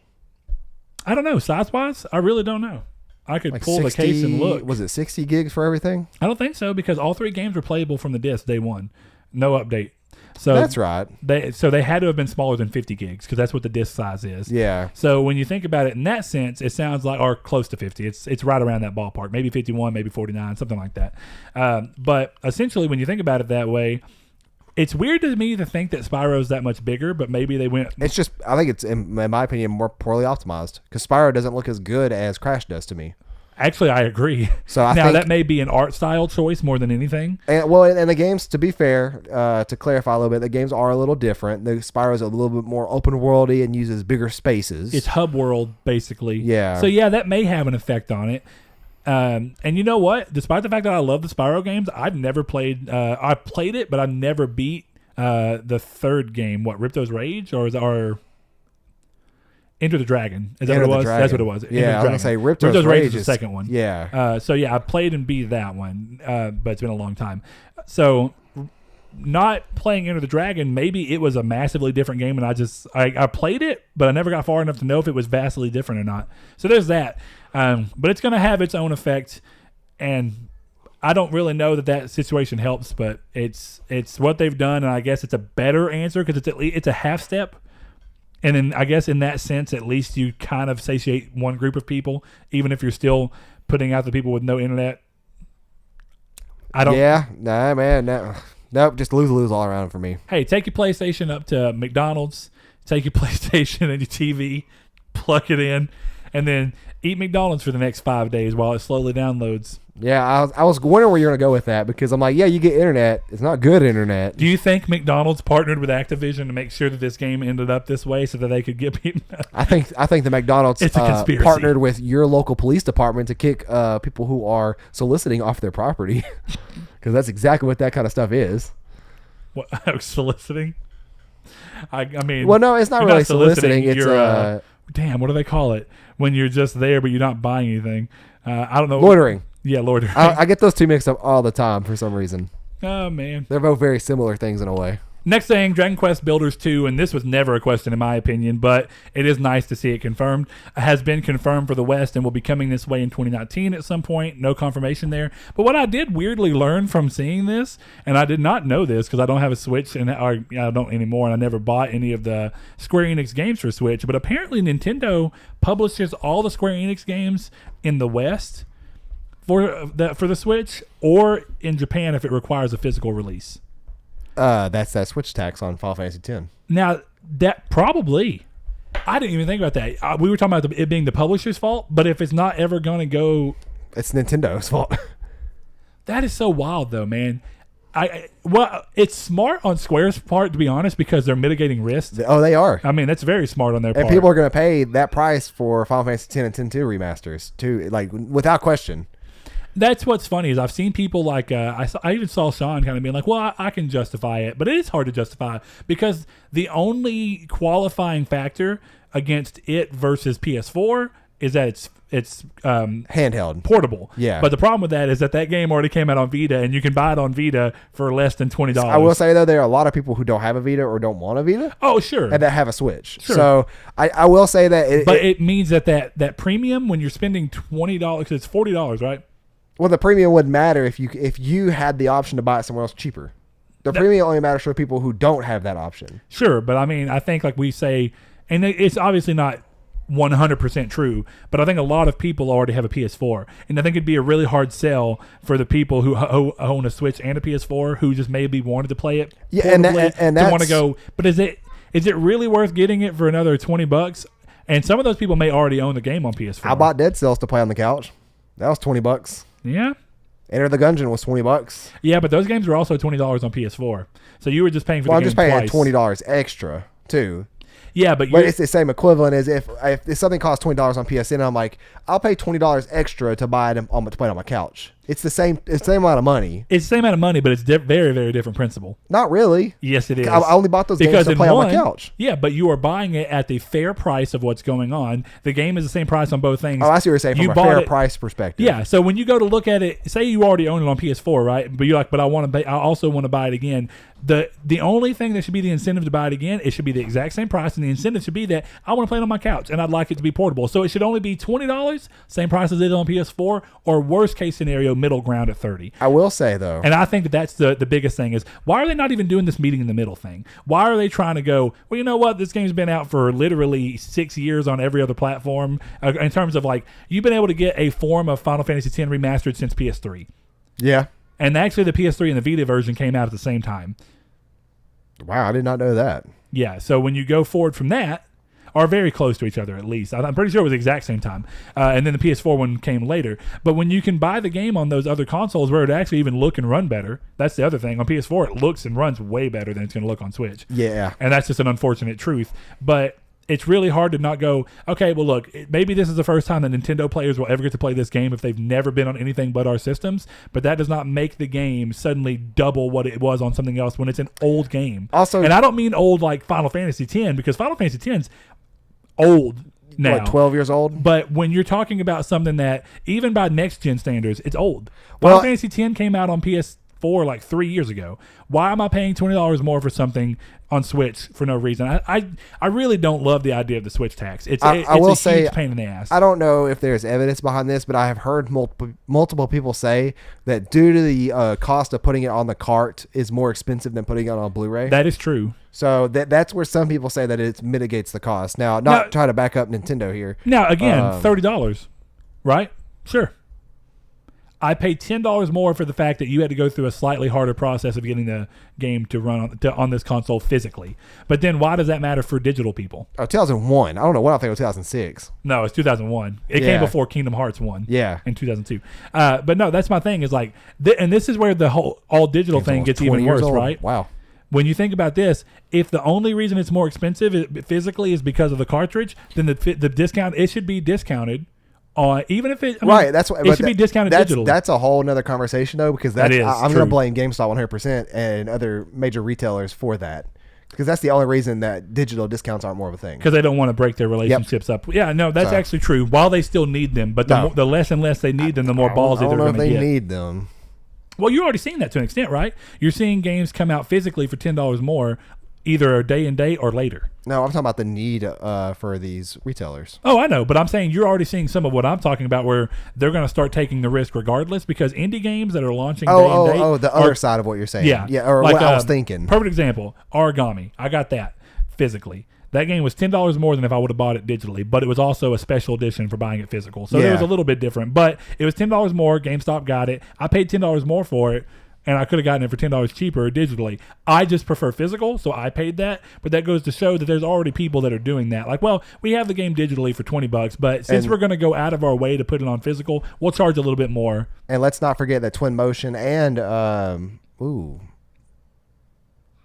I don't know. Size-wise, I really don't know. I could Like pull the case and look. Was it 60 gigs for everything? I don't think so because all 3 games were playable from the disc day one. No update. So That's right. They had to have been smaller than 50 gigs because that's what the disc size is. Yeah. So when you think about it in that sense, it sounds like, or close to 50. It's right around that ballpark. Maybe 51, maybe 49, something like that. But essentially, when you think about it that way, it's weird to me to think that Spyro's that much bigger, but maybe they went. It's just, I think it's, in my opinion, more poorly optimized because Spyro doesn't look as good as Crash does to me. Actually, I agree. So I now think, that may be an art style choice more than anything. And the games, to be fair, to clarify a little bit, the games are a little different. The Spyro's a little bit more open worldy and uses bigger spaces. It's hub world basically. Yeah. So yeah, that may have an effect on it. And you know what? Despite the fact that I love the Spyro games, I've never played. I played it, but I've never beat the third game. What, Ripto's Rage, or is it our Enter the Dragon? Is that what it was? That's what it was. Yeah, I was gonna say Ripto's Rage Rage is the second one. Yeah. So yeah, I played and beat that one, but it's been a long time. So not playing Enter the Dragon, maybe it was a massively different game, and I played it, but I never got far enough to know if it was vastly different or not. So there's that. But it's going to have its own effect, and I don't really know that situation helps, but it's what they've done, and I guess it's a better answer because it's a half step. And then I guess in that sense, at least you kind of satiate one group of people, even if you're still putting out the people with no internet. Yeah, nah, man, no. Nope, just lose all around for me. Hey, take your PlayStation up to McDonald's, take your PlayStation and your TV, plug it in, and then eat McDonald's for the next 5 days while it slowly downloads. Yeah, I was wondering where you're going to go with that because I'm like, yeah, you get internet. It's not good internet. Do you think McDonald's partnered with Activision to make sure that this game ended up this way so that they could get people? I think the McDonald's it's a conspiracy. Partnered with your local police department to kick people who are soliciting off their property because that's exactly what that kind of stuff is. What, soliciting? I mean, well, no, it's not really soliciting. It's damn, what do they call it when you're just there but you're not buying anything? I don't know. Loitering. Yeah, loitering. I get those two mixed up all the time for some reason. Oh, man. They're both very similar things in a way. Next thing, Dragon Quest Builders 2, and this was never a question in my opinion, but it is nice to see it confirmed, has been confirmed for the West and will be coming this way in 2019 at some point. No confirmation there. But what I did weirdly learn from seeing this, and I did not know this because I don't have a Switch, and I don't anymore, and I never bought any of the Square Enix games for Switch, but apparently Nintendo publishes all the Square Enix games in the West for the Switch, or in Japan if it requires a physical release. That's that Switch tax on Final Fantasy X. Now, that probably, I didn't even think about that. We were talking about it being the publisher's fault, but if it's not ever going to go... It's Nintendo's fault. That is so wild, though, man. Well, it's smart on Square's part, to be honest, because they're mitigating risk. Oh, they are. I mean, that's very smart on their part. And people are going to pay that price for Final Fantasy X and X-2 remasters, too, like, without question. That's what's funny is I've seen people like I even saw Sean kind of being like, well, I can justify it, but it is hard to justify because the only qualifying factor against it versus PS4 is that it's handheld, portable. Yeah. But the problem with that is that game already came out on Vita, and you can buy it on Vita for less than $20. I will say though, there are a lot of people who don't have a Vita or don't want a Vita. Oh, sure. And that have a Switch. Sure. So I will say that, it means that premium when you're spending $20, because it's $40, right? Well, the premium wouldn't matter if you had the option to buy it somewhere else cheaper. The premium only matters for people who don't have that option. Sure, but I mean, I think like we say, and it's obviously not 100% true, but I think a lot of people already have a PS4, and I think it'd be a really hard sell for the people who own a Switch and a PS4 who just maybe wanted to play it. Yeah, and to want to go. But is it really worth getting it for another $20? And some of those people may already own the game on PS4. I bought Dead Cells to play on the couch. That was $20. Yeah. Enter the Gungeon was $20. Yeah, but those games were also $20 on PS4. So you were just paying for the game twice. I'm just paying $20 extra too. Yeah, but it's the same equivalent as if something costs $20 on PSN, I'm like, I'll pay $20 extra to buy it to play it on my couch. It's the same amount of money. It's the same amount of money, but it's very, very different principle. Not really. Yes, it is. I only bought those games to play on my couch. Yeah, but you are buying it at the fair price of what's going on. The game is the same price on both things. Oh, I see what you're saying from a fair price perspective. Yeah, so when you go to look at it, say you already own it on PS4, right? But you're like, but I also want to buy it again. The only thing that should be the incentive to buy it again, it should be the exact same price, and the incentive should be that I want to play it on my couch and I'd like it to be portable. So it should only be $20, same price as it is on PS4, or worst case scenario, middle ground at $30. I will say though, and I think that's the biggest thing is, why are they not even doing this meeting in the middle thing? Why are they trying to go, well, you know what, this game's been out for literally 6 years on every other platform, in terms of like, you've been able to get a form of Final Fantasy X remastered since PS3. Yeah. And actually the PS3 and the Vita version came out at the same time. Wow, I did not know that. Yeah, so when you go forward from that, are very close to each other at least. I'm pretty sure it was the exact same time. And then the PS4 one came later. But when you can buy the game on those other consoles where it actually even look and run better, that's the other thing. On PS4, it looks and runs way better than it's going to look on Switch. Yeah. And that's just an unfortunate truth. But it's really hard to not go, okay, well, look, maybe this is the first time that Nintendo players will ever get to play this game if they've never been on anything but our systems, but that does not make the game suddenly double what it was on something else when it's an old game. Also, and I don't mean old like Final Fantasy X, because Final Fantasy X's old now. What, 12 years old? But when you're talking about something that, even by next-gen standards, it's old. Final Fantasy X came out on PS4 like 3 years ago. Why am I paying $20 more for something on Switch for no reason? I really don't love the idea of the Switch tax. It's a huge pain in the ass. I don't know if there's evidence behind this, but I have heard multiple people say that due to the cost of putting it on the cart is more expensive than putting it on Blu-ray. That is true. So that's where some people say that it mitigates the cost. Now, trying to back up Nintendo here. Now, again, $30, right? Sure. I paid $10 more for the fact that you had to go through a slightly harder process of getting the game to run on this console physically. But then why does that matter for digital people? Oh, 2001. I don't know what I think it was 2006. No, it's 2001. It came before Kingdom Hearts 1. Yeah. In 2002. But no, that's my thing is like, and this is where the whole all digital thing gets even worse, right? Wow. When you think about this, if the only reason it's more expensive physically is because of the cartridge, then the discount, it should be discounted. Even if that's what it should be discounted digitally. That's a whole nother conversation though, because I'm going to blame GameStop 100% and other major retailers for that, because that's the only reason that digital discounts aren't more of a thing, because they don't want to break their relationships up. Yeah, no, that's actually true. While they still need them, but the less and less they need them, the more ballsy they're going to get. They need them. Well, you're already seeing that to an extent, right? You're seeing games come out physically for $10 more, either a day and date or later. No, I'm talking about the need for these retailers. Oh, I know, but I'm saying you're already seeing some of what I'm talking about, where they're going to start taking the risk regardless, because indie games that are launching day and date. The other side of what you're saying. Yeah, or like, what I was thinking. Perfect example, Origami. I got that physically. That game was $10 more than if I would have bought it digitally, but it was also a special edition for buying it physical. So it was a little bit different, but it was $10 more. GameStop got it. I paid $10 more for it, and I could have gotten it for $10 cheaper digitally. I just prefer physical, so I paid that. But that goes to show that there's already people that are doing that. Like, well, we have the game digitally for $20, but since we're going to go out of our way to put it on physical, we'll charge a little bit more. And let's not forget that Twin Motion and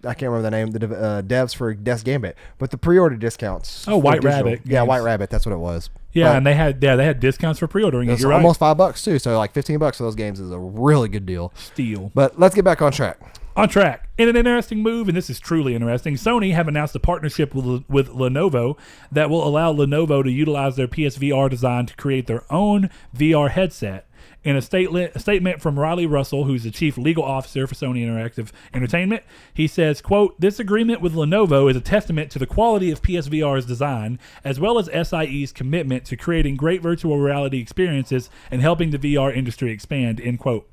I can't remember the name, the devs for Death's Gambit, but the pre-order discounts. Oh, White Rabbit. Yeah, White Rabbit. That's what it was. Yeah, but, and they had discounts for pre-ordering. You're right. Almost $5 too. So like $15 for those games is a really good deal. Steal. But let's get back on track. On track. In an interesting move, and this is truly interesting, Sony have announced a partnership with Lenovo that will allow Lenovo to utilize their PSVR design to create their own VR headset. In a statement from Riley Russell, who's the chief legal officer for Sony Interactive Entertainment, he says, quote, "This agreement with Lenovo is a testament to the quality of PSVR's design, as well as SIE's commitment to creating great virtual reality experiences and helping the VR industry expand," end quote.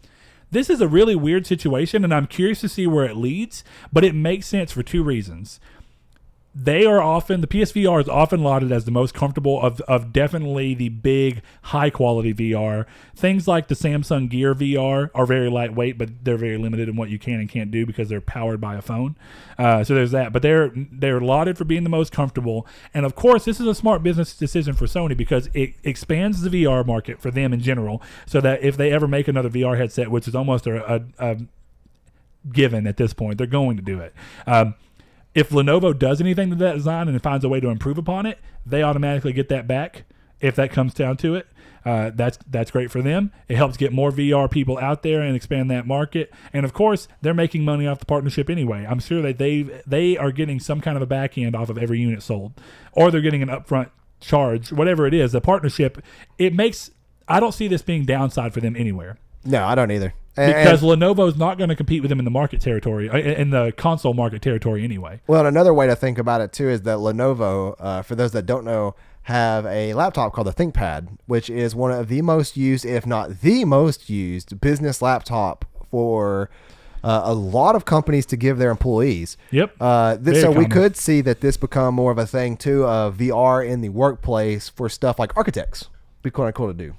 This is a really weird situation, and I'm curious to see where it leads, but it makes sense for two reasons. The PSVR is often lauded as the most comfortable of definitely the big, high-quality VR. Things like the Samsung Gear VR are very lightweight, but they're very limited in what you can and can't do because they're powered by a phone. So there's that. But they're lauded for being the most comfortable. And, of course, this is a smart business decision for Sony because it expands the VR market for them in general, so that if they ever make another VR headset, which is almost a given at this point, they're going to do it. If Lenovo does anything to that design and finds a way to improve upon it, they automatically get that back if that comes down to it. That's great for them. It helps get more VR people out there and expand that market. And of course, they're making money off the partnership anyway. I'm sure that they are getting some kind of a back end off of every unit sold, or they're getting an upfront charge, whatever it is. The partnership, I don't see this being downside for them anywhere. No, I don't either. Because Lenovo's not going to compete with them in the market territory, in the console market territory anyway. Well, another way to think about it too is that Lenovo, for those that don't know, have a laptop called the ThinkPad, which is one of the most used, if not the most used, business laptop for a lot of companies to give their employees. Yep. So we could see that this become more of a thing too of VR in the workplace for stuff like architects. Be quite cool to do.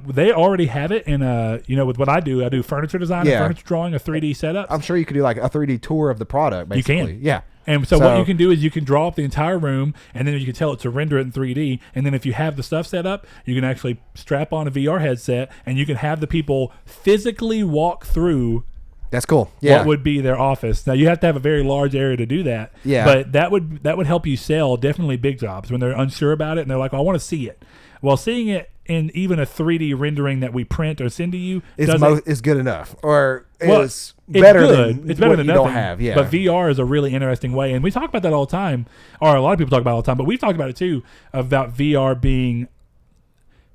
They already have it in with what I do furniture design and furniture drawing, a 3D setup. I'm sure you could do like a 3D tour of the product, basically. You can. Yeah. And so what you can do is you can draw up the entire room, and then you can tell it to render it in 3D. And then if you have the stuff set up, you can actually strap on a VR headset, and you can have the people physically walk through. That's cool. Yeah. What would be their office? Now you have to have a very large area to do that. Yeah. But that would help you sell definitely big jobs when they're unsure about it and they're like, I want to see it. Well, seeing it in even a 3D rendering that we print or send to you is good enough, or it's better than it's better than you nothing. Don't have. Yeah. But VR is a really interesting way, and we talk about that all the time, or a lot of people talk about it all the time. But we've talked about it too, about VR being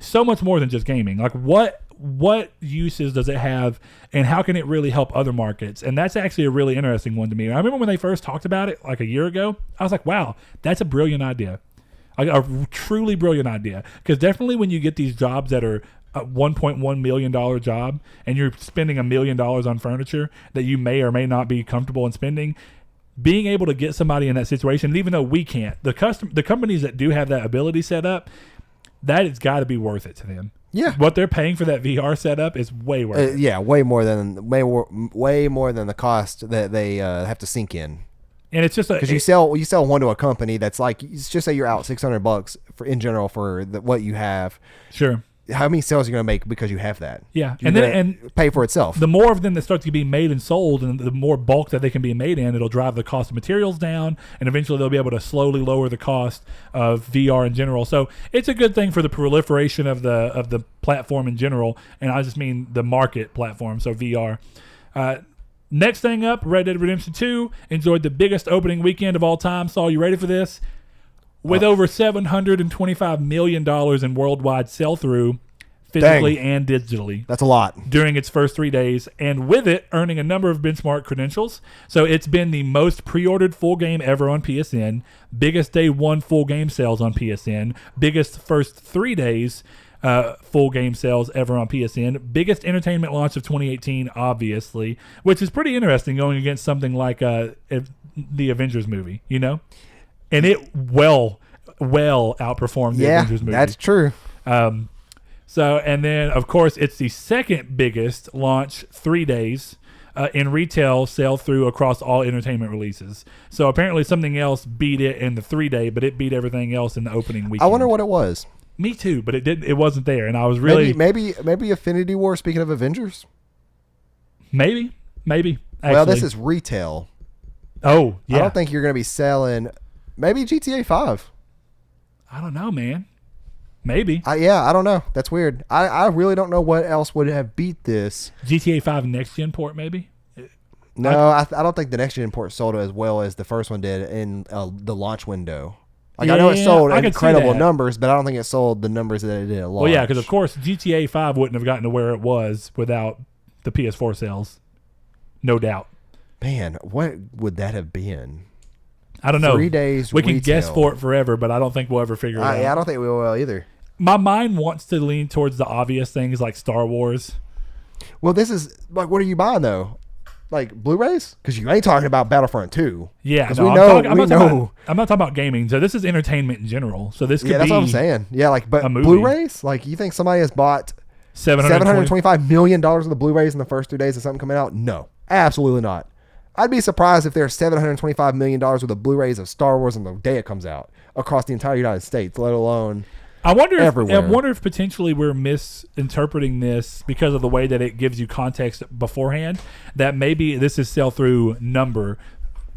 so much more than just gaming. Like what uses does it have, and how can it really help other markets? And that's actually a really interesting one to me. I remember when they first talked about it like a year ago, I was like, wow, that's a brilliant idea. A truly brilliant idea. Because definitely when you get these jobs that are a $1.1 million job and you're spending $1 million on furniture that you may or may not be comfortable in spending, being able to get somebody in that situation, and even though we can't, the companies that do have that ability set up, that has got to be worth it to them. Yeah. What they're paying for that VR setup is way worth it. Yeah, way more than the cost that they have to sink in. And it's just because you sell one to a company that's like, just say you're out $600 in general for what you have. Sure. How many sales are you going to make because you have that? Yeah, and pay for itself. The more of them that start to be made and sold, and the more bulk that they can be made in, it'll drive the cost of materials down, and eventually they'll be able to slowly lower the cost of VR in general. So it's a good thing for the proliferation of the platform in general, and I just mean the market platform. So VR. Next thing up, Red Dead Redemption 2 enjoyed the biggest opening weekend of all time. Saul, you ready for this? With over $725 million in worldwide sell-through, physically and digitally. That's a lot. During its first 3 days, and with it, earning a number of benchmark credentials. So it's been the most pre-ordered full game ever on PSN, biggest day one full game sales on PSN, biggest first 3 days full game sales ever on PSN. Biggest entertainment launch of 2018, obviously, which is pretty interesting going against something like the Avengers movie, and it well outperformed the Avengers movie. That's true. So, and then, of course, it's the second biggest launch 3 days in retail sell through across all entertainment releases. So apparently something else beat it in the 3 day, but it beat everything else in the opening weekend. I wonder what it was. Me too, but it wasn't there, and I was really maybe Infinity War. Speaking of Avengers, maybe. Actually. Well, this is retail. Oh yeah, I don't think you're going to be selling. Maybe GTA 5. I don't know, man. Maybe. I don't know. That's weird. I really don't know what else would have beat this. GTA 5 next gen port, maybe. No, I don't think the next gen port sold as well as the first one did in the launch window. Like, I know it sold incredible numbers, but I don't think it sold the numbers that it did at launch. Well, yeah, because of course GTA 5 wouldn't have gotten to where it was without the PS4 sales, no doubt. Man, what would that have been? I don't know. 3 days. We can guess for it forever, but I don't think we'll ever figure it out. Yeah, I don't think we will either. My mind wants to lean towards the obvious things like Star Wars. Well, this is like, what are you buying though? Like Blu-rays? Because you ain't talking about Battlefront 2. Yeah, no, I'm not talking about gaming. So this is entertainment in general. So this could be that's what I'm saying. Yeah, like, but Blu-rays? Like, you think somebody has bought $725 million of the Blu-rays in the first 2 days of something coming out? No, absolutely not. I'd be surprised if there's $725 million worth of Blu-rays of Star Wars on the day it comes out across the entire United States, let alone everywhere. I wonder if potentially we're misinterpreting this because of the way that it gives you context beforehand, that maybe this is sell-through number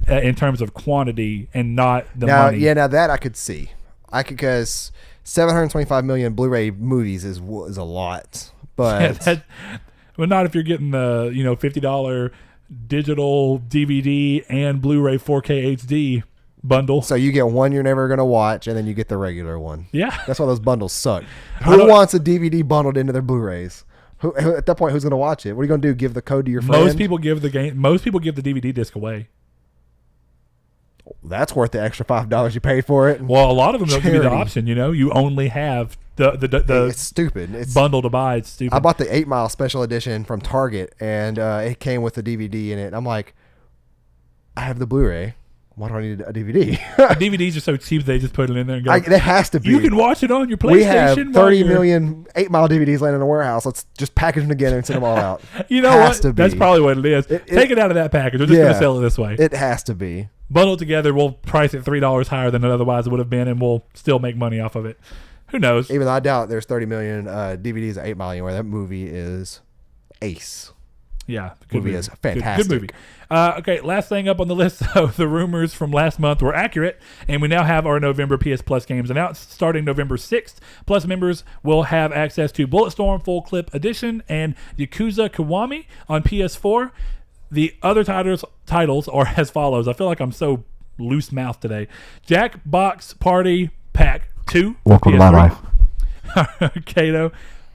in terms of quantity and not the money. Yeah, now that I could see. Because 725 million Blu-ray movies is a lot, but well, not if you're getting the $50 digital DVD and Blu-ray 4K HD bundle. So you get one you're never gonna watch, and then you get the regular one. Yeah, that's why those bundles suck. Who wants a DVD bundled into their Blu-rays? Who at that point, who's gonna watch it? What are you gonna do? Give the code to your friend? Most people give the DVD disc away. That's worth the extra $5 you paid for it. Well, a lot of them don't give you the option. You only have the it's stupid. It's bundle to buy. It's stupid. I bought the 8 Mile special edition from Target, and it came with the DVD in it. I'm like, I have the Blu-ray. Why do I need a DVD? DVDs are so cheap they just put it in there and go. It has to be. You can watch it on your PlayStation. We have 30 million 8 Mile DVDs laying in the warehouse. Let's just package them together and send them all out. You know what? That's probably what it is. Take it out of that package. We're just going to sell it this way. It has to be. Bundle it together. We'll price it $3 higher than it otherwise would have been, and we'll still make money off of it. Who knows? Even though I doubt there's 30 million DVDs of 8 Mile anywhere. That movie is ace. Yeah, movie is fantastic. Good movie. Okay, last thing up on the list. So the rumors from last month were accurate, and we now have our November PS Plus games announced. Starting November 6th, Plus members will have access to Bulletstorm Full Clip Edition and Yakuza Kiwami on PS4. The other titles are as follows. I feel like I'm so loose mouthed today. Jackbox Party Pack 2. Welcome to my life. Arcado.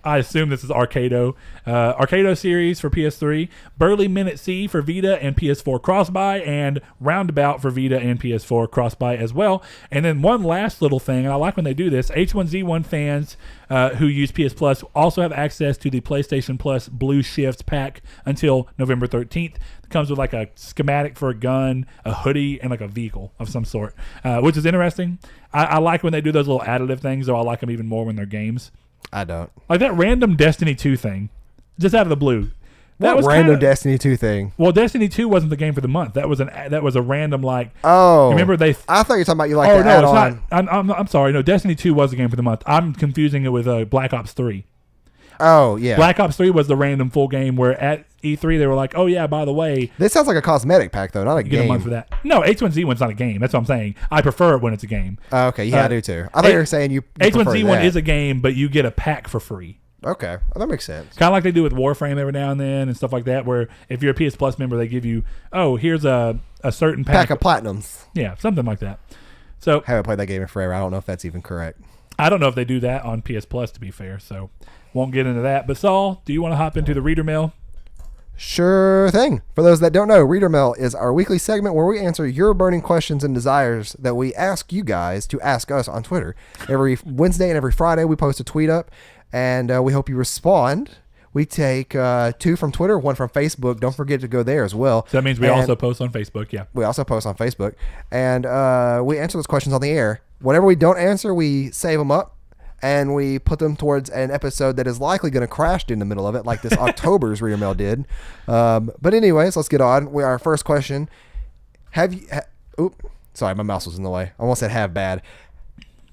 I assume this is Arcado. Arcado series for PS3. Burly Minute C for Vita and PS4 cross-buy. And Roundabout for Vita and PS4 cross-buy as well. And then one last little thing, and I like when they do this. H1Z1 fans who use PS Plus also have access to the PlayStation Plus Blue Shift pack until November 13th. It comes with like a schematic for a gun, a hoodie, and like a vehicle of some sort, which is interesting. I like when they do those little additive things, though I like them even more when they're games. I don't. Like that random Destiny 2 thing, just out of the blue. That was random Destiny 2 thing. Well, Destiny 2 wasn't the game for the month. That was a random like. Oh, remember they? I thought you were talking about you like. Oh no, it's not. I'm sorry. No, Destiny 2 was the game for the month. I'm confusing it with Black Ops 3. Oh yeah. Black Ops 3 was the random full game where at E3 they were like, oh yeah, by the way, this sounds like a cosmetic pack though, not a game. Get a month for that. No, H1Z1's not a game. That's what I'm saying. I prefer it when it's a game. Okay, yeah, I do too. I thought you were saying you H1Z1 is a game, but you get a pack for free. Okay, that makes sense. Kind of like they do with Warframe every now and then and stuff like that, where if you're a PS Plus member, they give you, here's a certain pack of platinums. Yeah, something like that. So I haven't played that game in forever. I don't know if that's even correct. I don't know if they do that on PS Plus, to be fair, so won't get into that. But Saul, do you want to hop into the Reader Mail? Sure thing. For those that don't know, Reader Mail is our weekly segment where we answer your burning questions and desires that we ask you guys to ask us on Twitter. Every Wednesday and every Friday, we post a tweet up, and we hope you respond. We take 2 from Twitter, 1 from Facebook. Don't forget to go there as well. So that means we also post on Facebook, yeah. We also post on Facebook. And we answer those questions on the air. Whatever we don't answer, we save them up. And we put them towards an episode that is likely going to crash in the middle of it, like this October's Reader Mail did. But anyways, let's get on. Our first question. Sorry, my mouse was in the way. I almost said have bad.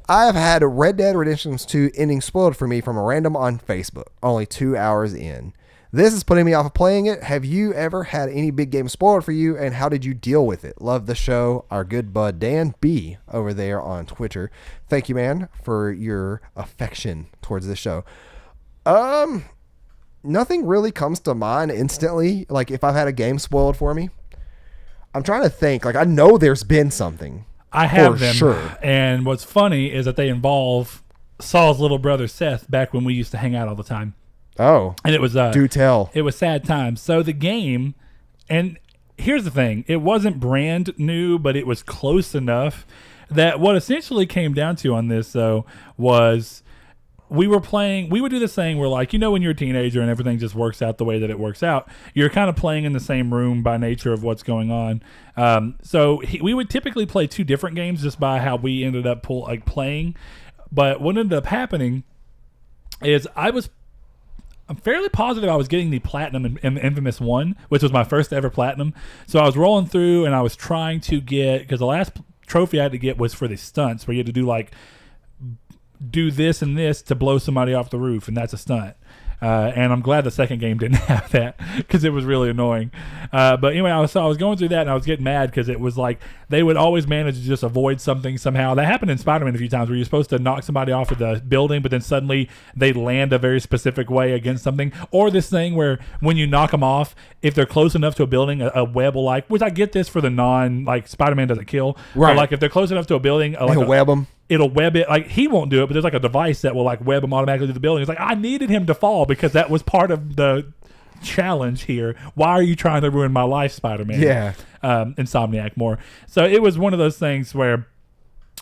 I have had Red Dead Redemption 2 ending spoiled for me from a random on Facebook, only 2 hours in. This is putting me off of playing it. Have you ever had any big game spoiled for you, and how did you deal with it? Love the show. Our good bud Dan B over there on Twitter. Thank you, man, for your affection towards this show. Nothing really comes to mind instantly. Like if I've had a game spoiled for me, I'm trying to think. Like I know there's been something. I have them, sure. And what's funny is that they involve Saul's little brother Seth back when we used to hang out all the time. Oh, and it was do tell. It was sad times. So the game, and here's the thing: it wasn't brand new, but it was close enough that what essentially came down to on this though was we were playing. We would do this thing where, like, when you're a teenager and everything just works out the way that it works out, you're kind of playing in the same room by nature of what's going on. So we would typically play 2 different games just by how we ended up playing. But what ended up happening is I'm fairly positive I was getting the platinum in Infamous 1, which was my first ever platinum. So I was rolling through and I was trying to get, because the last trophy I had to get was for the stunts where you had to do this and this to blow somebody off the roof, and that's a stunt. And I'm glad the second game didn't have that because it was really annoying. But anyway, I was going through that and I was getting mad because it was like they would always manage to just avoid something somehow. That happened in Spider-Man a few times where you're supposed to knock somebody off of the building, but then suddenly they land a very specific way against something. Or this thing where when you knock them off, if they're close enough to a building, a web will which I get this for the Spider-Man doesn't kill. Right. But like if they're close enough to a building, He'll web them. It'll web it. Like he won't do it, but there's like a device that will like web him automatically to the building. It's like I needed him to fall because that was part of the challenge here. Why are you trying to ruin my life, Spider-Man? Yeah. Insomniac more. So it was one of those things where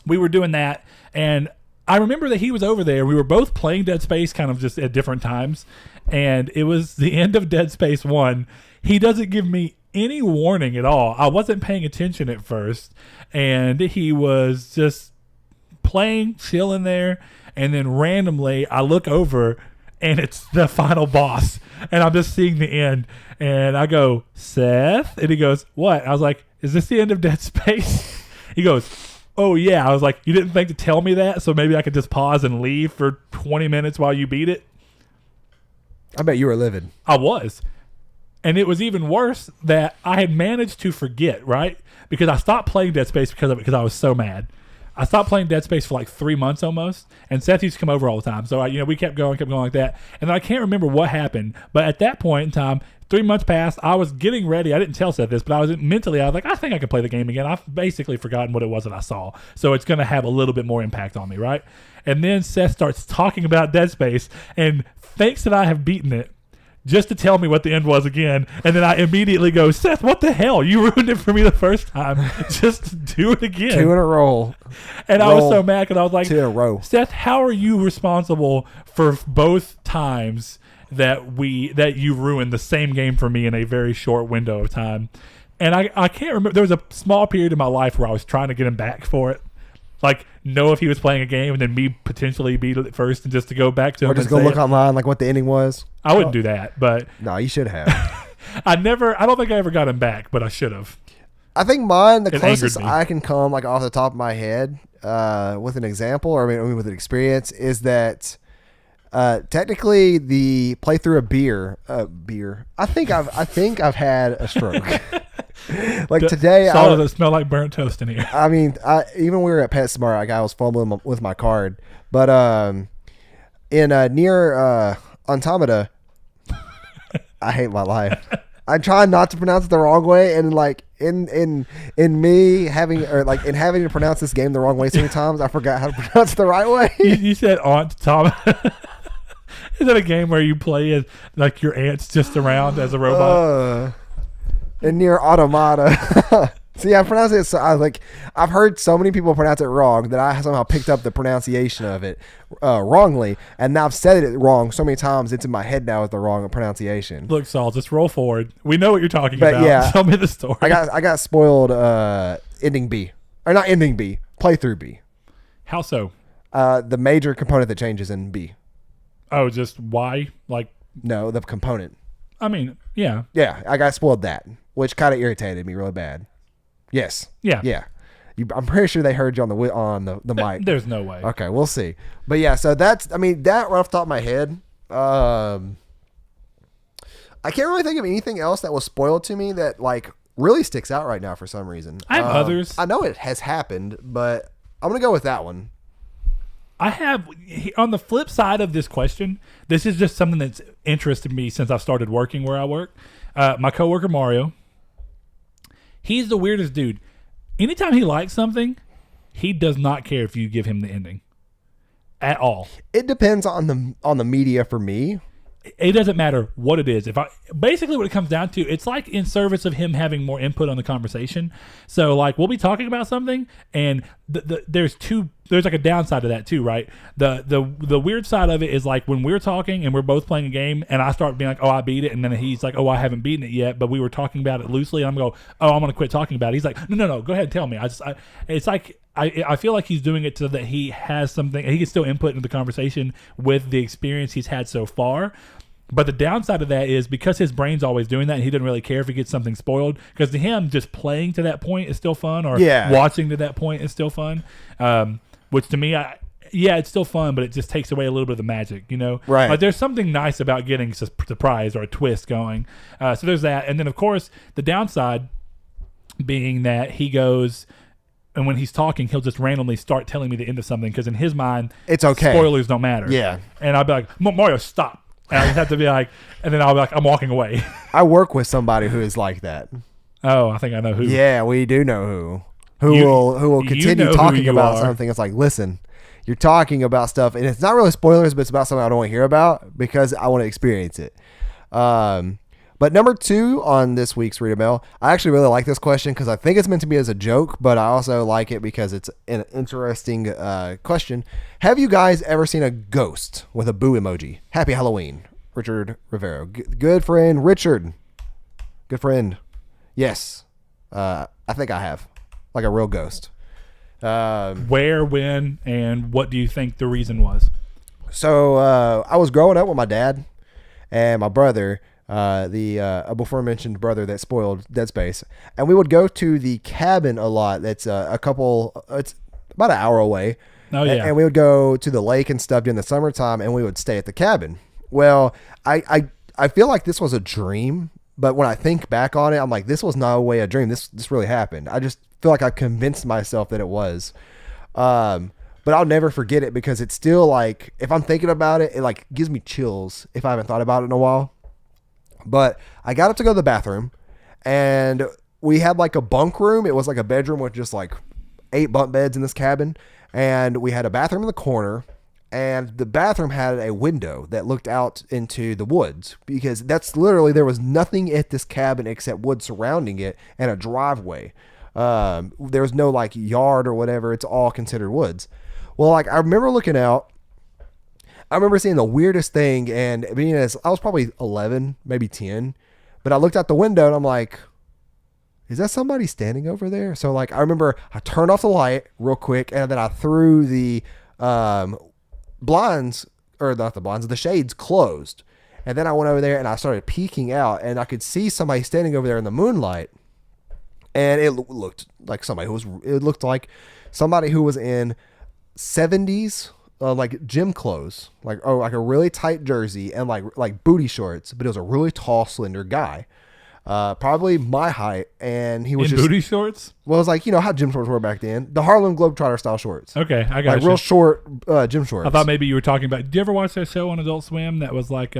we were doing that, and I remember that he was over there. We were both playing Dead Space kind of just at different times, and it was the end of Dead Space 1. He doesn't give me any warning at all. I wasn't paying attention at first, and he was just playing, chilling there, and then randomly I look over and it's the final boss, and I'm just seeing the end, and I go, Seth? And he goes, what? I was like, is this the end of Dead Space? He goes, oh yeah. I was like, you didn't think to tell me that, so maybe I could just pause and leave for 20 minutes while you beat it? I bet you were livid. I was. And it was even worse that I had managed to forget, right? Because I stopped playing Dead Space because of it, because I was so mad. I stopped playing Dead Space for like 3 months almost, and Seth used to come over all the time. So we kept going like that. And I can't remember what happened, but at that point in time, 3 months passed. I was getting ready. I didn't tell Seth this, but I was like, I think I could play the game again. I've basically forgotten what it was that I saw. So it's going to have a little bit more impact on me, right? And then Seth starts talking about Dead Space and thinks that I have beaten it, just to tell me what the end was again. And then I immediately go, Seth, what the hell? You ruined it for me the first time. Just do it again. 2 in a row. And I was so mad because I was like, 2 in a row. Seth, how are you responsible for both times that you ruined the same game for me in a very short window of time? And I can't remember. There was a small period in my life where I was trying to get him back for it. Like, know if he was playing a game and then me potentially beat it first and just to go back to him. Or just go look online like what the ending was. I wouldn't do that, but... No, you should have. I don't think I ever got him back, but I should have. I think mine, the It closest angered me. I can come like off the top of my head with an example, or I mean with an experience, is that technically the playthrough of beer. I think I've had a stroke. Like today, does it smell like burnt toast in here? I mean, even when we were at PetSmart, like I was fumbling with my card, but in near Automata, I hate my life. I try not to pronounce it the wrong way, and like in me having to pronounce this game the wrong way so many times, I forgot how to pronounce it the right way. You said Aunt Tom. Is that a game where you play as like your aunt's just around as a robot? And near Automata. See, I pronounce it. So I've heard so many people pronounce it wrong that I somehow picked up the pronunciation of it wrongly, and now I've said it wrong so many times. It's in my head now as the wrong pronunciation. Look, Saul, just roll forward. We know what you're talking about. Yeah, tell me the story. I got spoiled. Ending B, or not ending B, playthrough B. How so? The major component that changes in B. Oh, just why? Like, no, the component. I mean, yeah. Yeah, I got spoiled that, which kind of irritated me really bad. Yes. Yeah. Yeah. I'm pretty sure they heard you on the mic. There's no way. Okay, we'll see. But yeah, so that right off the top of my head, I can't really think of anything else that was spoiled to me that like really sticks out right now for some reason. I have others. I know it has happened, but I'm going to go with that one. I have, on the flip side of this question, this is just something that's interested me since I've started working where I work. My coworker, Mario, he's the weirdest dude. Anytime he likes something, he does not care if you give him the ending at all. It depends on the media for me. It doesn't matter what it is. Basically what it comes down to, it's like in service of him having more input on the conversation. So like we'll be talking about something, and there's like a downside to that too, right? The weird side of it is like when we're talking and we're both playing a game, and I start being like, oh, I beat it, and then he's like, oh, I haven't beaten it yet, but we were talking about it loosely, and I'm going, oh, I'm gonna quit talking about it. He's like, no, go ahead, tell me. It's like I feel like he's doing it so that he has something, he can still input into the conversation with the experience he's had so far. But the downside of that is because his brain's always doing that, and he doesn't really care if he gets something spoiled, because to him, just playing to that point is still fun, or watching to that point is still fun. Which to me, yeah, it's still fun, but it just takes away a little bit of the magic, you know? Right. Like there's something nice about getting a surprise or a twist going. So there's that. And then, of course, the downside being that he goes, and when he's talking, he'll just randomly start telling me the end of something because in his mind, it's okay. Spoilers don't matter. Yeah. And I'll be like, Mario, stop. And I just have to be like, and then I'll be like, I'm walking away. I work with somebody who is like that. Oh, I think I know who. Yeah, we do know who will continue talking about something. It's like, listen, you're talking about stuff, and it's not really spoilers, but it's about something I don't want to hear about because I want to experience it. But number 2 on this week's Read a Mail, I actually really like this question because I think it's meant to be as a joke, but I also like it because it's an interesting question. Have you guys ever seen a ghost with a boo emoji? Happy Halloween, Richard Rivero. Good friend, Richard. Good friend. Yes. I think I have. Like a real ghost. Where, when, and what do you think the reason was? So I was growing up with my dad and my brother, the before mentioned brother that spoiled Dead Space, and we would go to the cabin a lot. That's it's about an hour away. Oh yeah, and we would go to the lake and stuff during the summertime, and we would stay at the cabin. Well, I feel like this was a dream, but when I think back on it, I'm like, this was no way a dream. This really happened. I just feel like I convinced myself that it was. But I'll never forget it because it's still like, if I'm thinking about it, it like gives me chills if I haven't thought about it in a while. But I got up to go to the bathroom, and we had like a bunk room. It was like a bedroom with just like 8 bunk beds in this cabin. And we had a bathroom in the corner, and the bathroom had a window that looked out into the woods because that's literally, there was nothing at this cabin except wood surrounding it and a driveway. There was no like yard or whatever. It's all considered woods. Well, like I remember looking out, I remember seeing the weirdest thing, and being as I was probably 11, maybe 10, but I looked out the window and I'm like, is that somebody standing over there? So like, I remember I turned off the light real quick, and then I threw the blinds, or not the blinds, the shades closed. And then I went over there and I started peeking out, and I could see somebody standing over there in the moonlight. And it looked like it looked like somebody who was in 70s, like gym clothes, like a really tight jersey and like booty shorts, but it was a really tall, slender guy, probably my height, and he was in just booty shorts. Well, it was like, you know how gym shorts were back then, the Harlem Globetrotter style shorts. Okay, I got like real short gym shorts. I thought maybe you were talking about. Did you ever watch that show on Adult Swim that was like,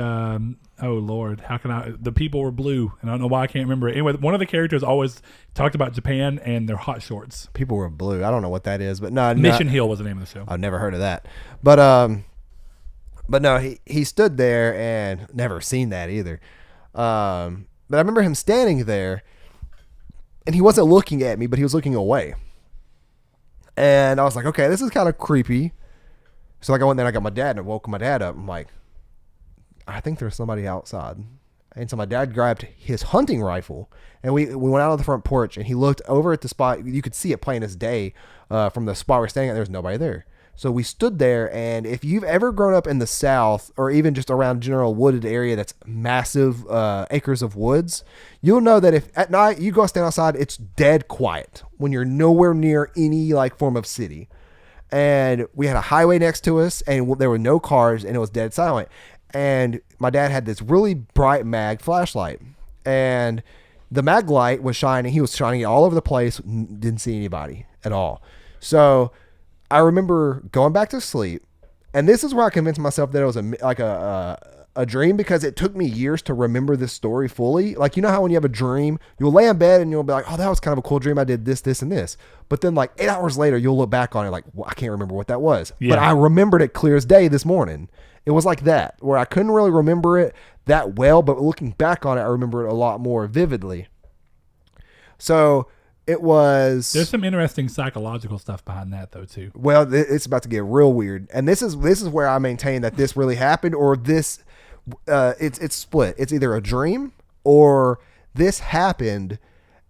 oh Lord, how can I? The people were blue, and I don't know why I can't remember it. Anyway, one of the characters always talked about Japan and their hot shorts. People were blue. I don't know what that is, but no. Mission Hill was the name of the show. I've never heard of that, but no, he stood there, and never seen that either. But I remember him standing there, and he wasn't looking at me, but he was looking away. And I was like, okay, this is kind of creepy. So like I went there and I got my dad, and I woke my dad up. I'm like, I think there's somebody outside. And so my dad grabbed his hunting rifle, and we went out on the front porch, and he looked over at the spot. You could see it plain as day from the spot we're standing at. There's nobody there. So we stood there, and if you've ever grown up in the South, or even just around general wooded area that's massive acres of woods, you'll know that if at night you go stand outside, it's dead quiet when you're nowhere near any like form of city. And we had a highway next to us, and there were no cars, and it was dead silent. And my dad had this really bright mag flashlight, and the mag light was shining. He was shining it all over the place. Didn't see anybody at all. So I remember going back to sleep, and this is where I convinced myself that it was a dream, because it took me years to remember this story fully. Like, you know how when you have a dream, you'll lay in bed and you'll be like, oh, that was kind of a cool dream. I did this, this, and this. But then like 8 hours later, you'll look back on it like, well, I can't remember what that was. Yeah. But I remembered it clear as day this morning. It was like that, where I couldn't really remember it that well, but looking back on it, I remember it a lot more vividly. So it was... There's some interesting psychological stuff behind that, though, too. Well, it's about to get real weird. And this is where I maintain that this really happened, or this... it's split. It's either a dream or this happened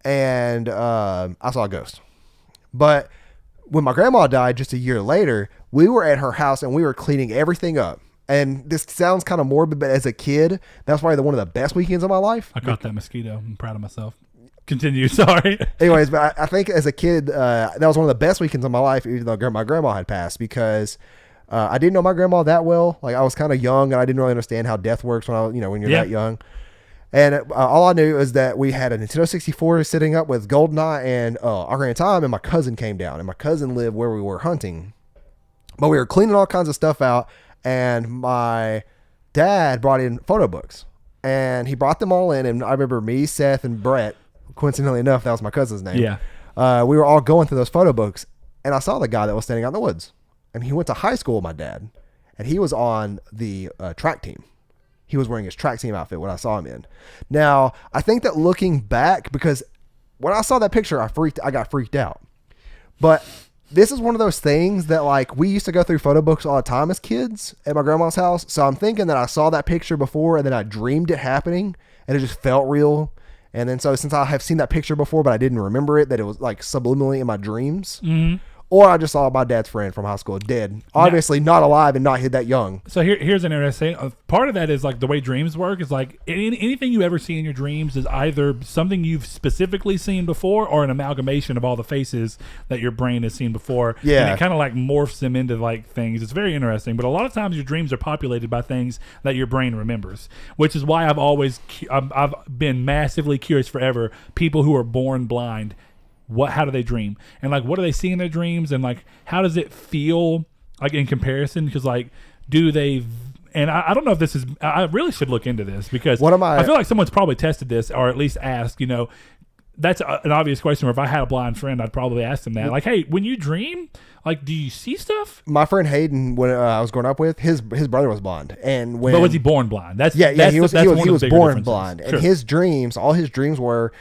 and I saw a ghost. But when my grandma died just a year later, we were at her house and we were cleaning everything up. And this sounds kind of morbid, but as a kid, that's probably one of the best weekends of my life. I caught that mosquito. I'm proud of myself. Continue. Sorry. Anyways, but I think as a kid, that was one of the best weekends of my life, even though my grandma had passed, because I didn't know my grandma that well. Like I was kind of young and I didn't really understand how death works when I was, when you're that young. And all I knew is that we had a Nintendo 64 sitting up with GoldenEye and Ocarina of Time, and my cousin came down, and my cousin lived where we were hunting. But we were cleaning all kinds of stuff out, and my dad brought in photo books, and he brought them all in, and I remember me, Seth, and Brett, coincidentally enough, that was my cousin's name. Yeah. We were all going through those photo books, and I saw the guy that was standing out in the woods, and he went to high school with my dad, and he was on the track team. He was wearing his track team outfit when I saw him in. Now, I think that looking back, because when I saw that picture, I got freaked out. But this is one of those things that, like, we used to go through photo books all the time as kids at my grandma's house. So I'm thinking that I saw that picture before and then I dreamed it happening and it just felt real. And then so since I have seen that picture before, but I didn't remember it, that it was like subliminally in my dreams. Mm-hmm. Or I just saw my dad's friend from high school dead. Obviously not alive and not that young. So here's an interesting part of that is like the way dreams work is like anything you ever see in your dreams is either something you've specifically seen before or an amalgamation of all the faces that your brain has seen before. Yeah. And it kind of like morphs them into like things. It's very interesting. But a lot of times your dreams are populated by things that your brain remembers, which is why I've been massively curious forever. People who are born blind, how do they dream, and like what do they see in their dreams, and like how does it feel like in comparison, because like do they, and I don't know if this is, I really should look into this because I feel like someone's probably tested this or at least asked, that's an obvious question where if I had a blind friend I'd probably ask them that, like, hey, when you dream, like, do you see stuff? My friend Hayden, when I was growing up with, his brother was blind, and when but was he born blind? He was born blind, sure. And his dreams, all his dreams were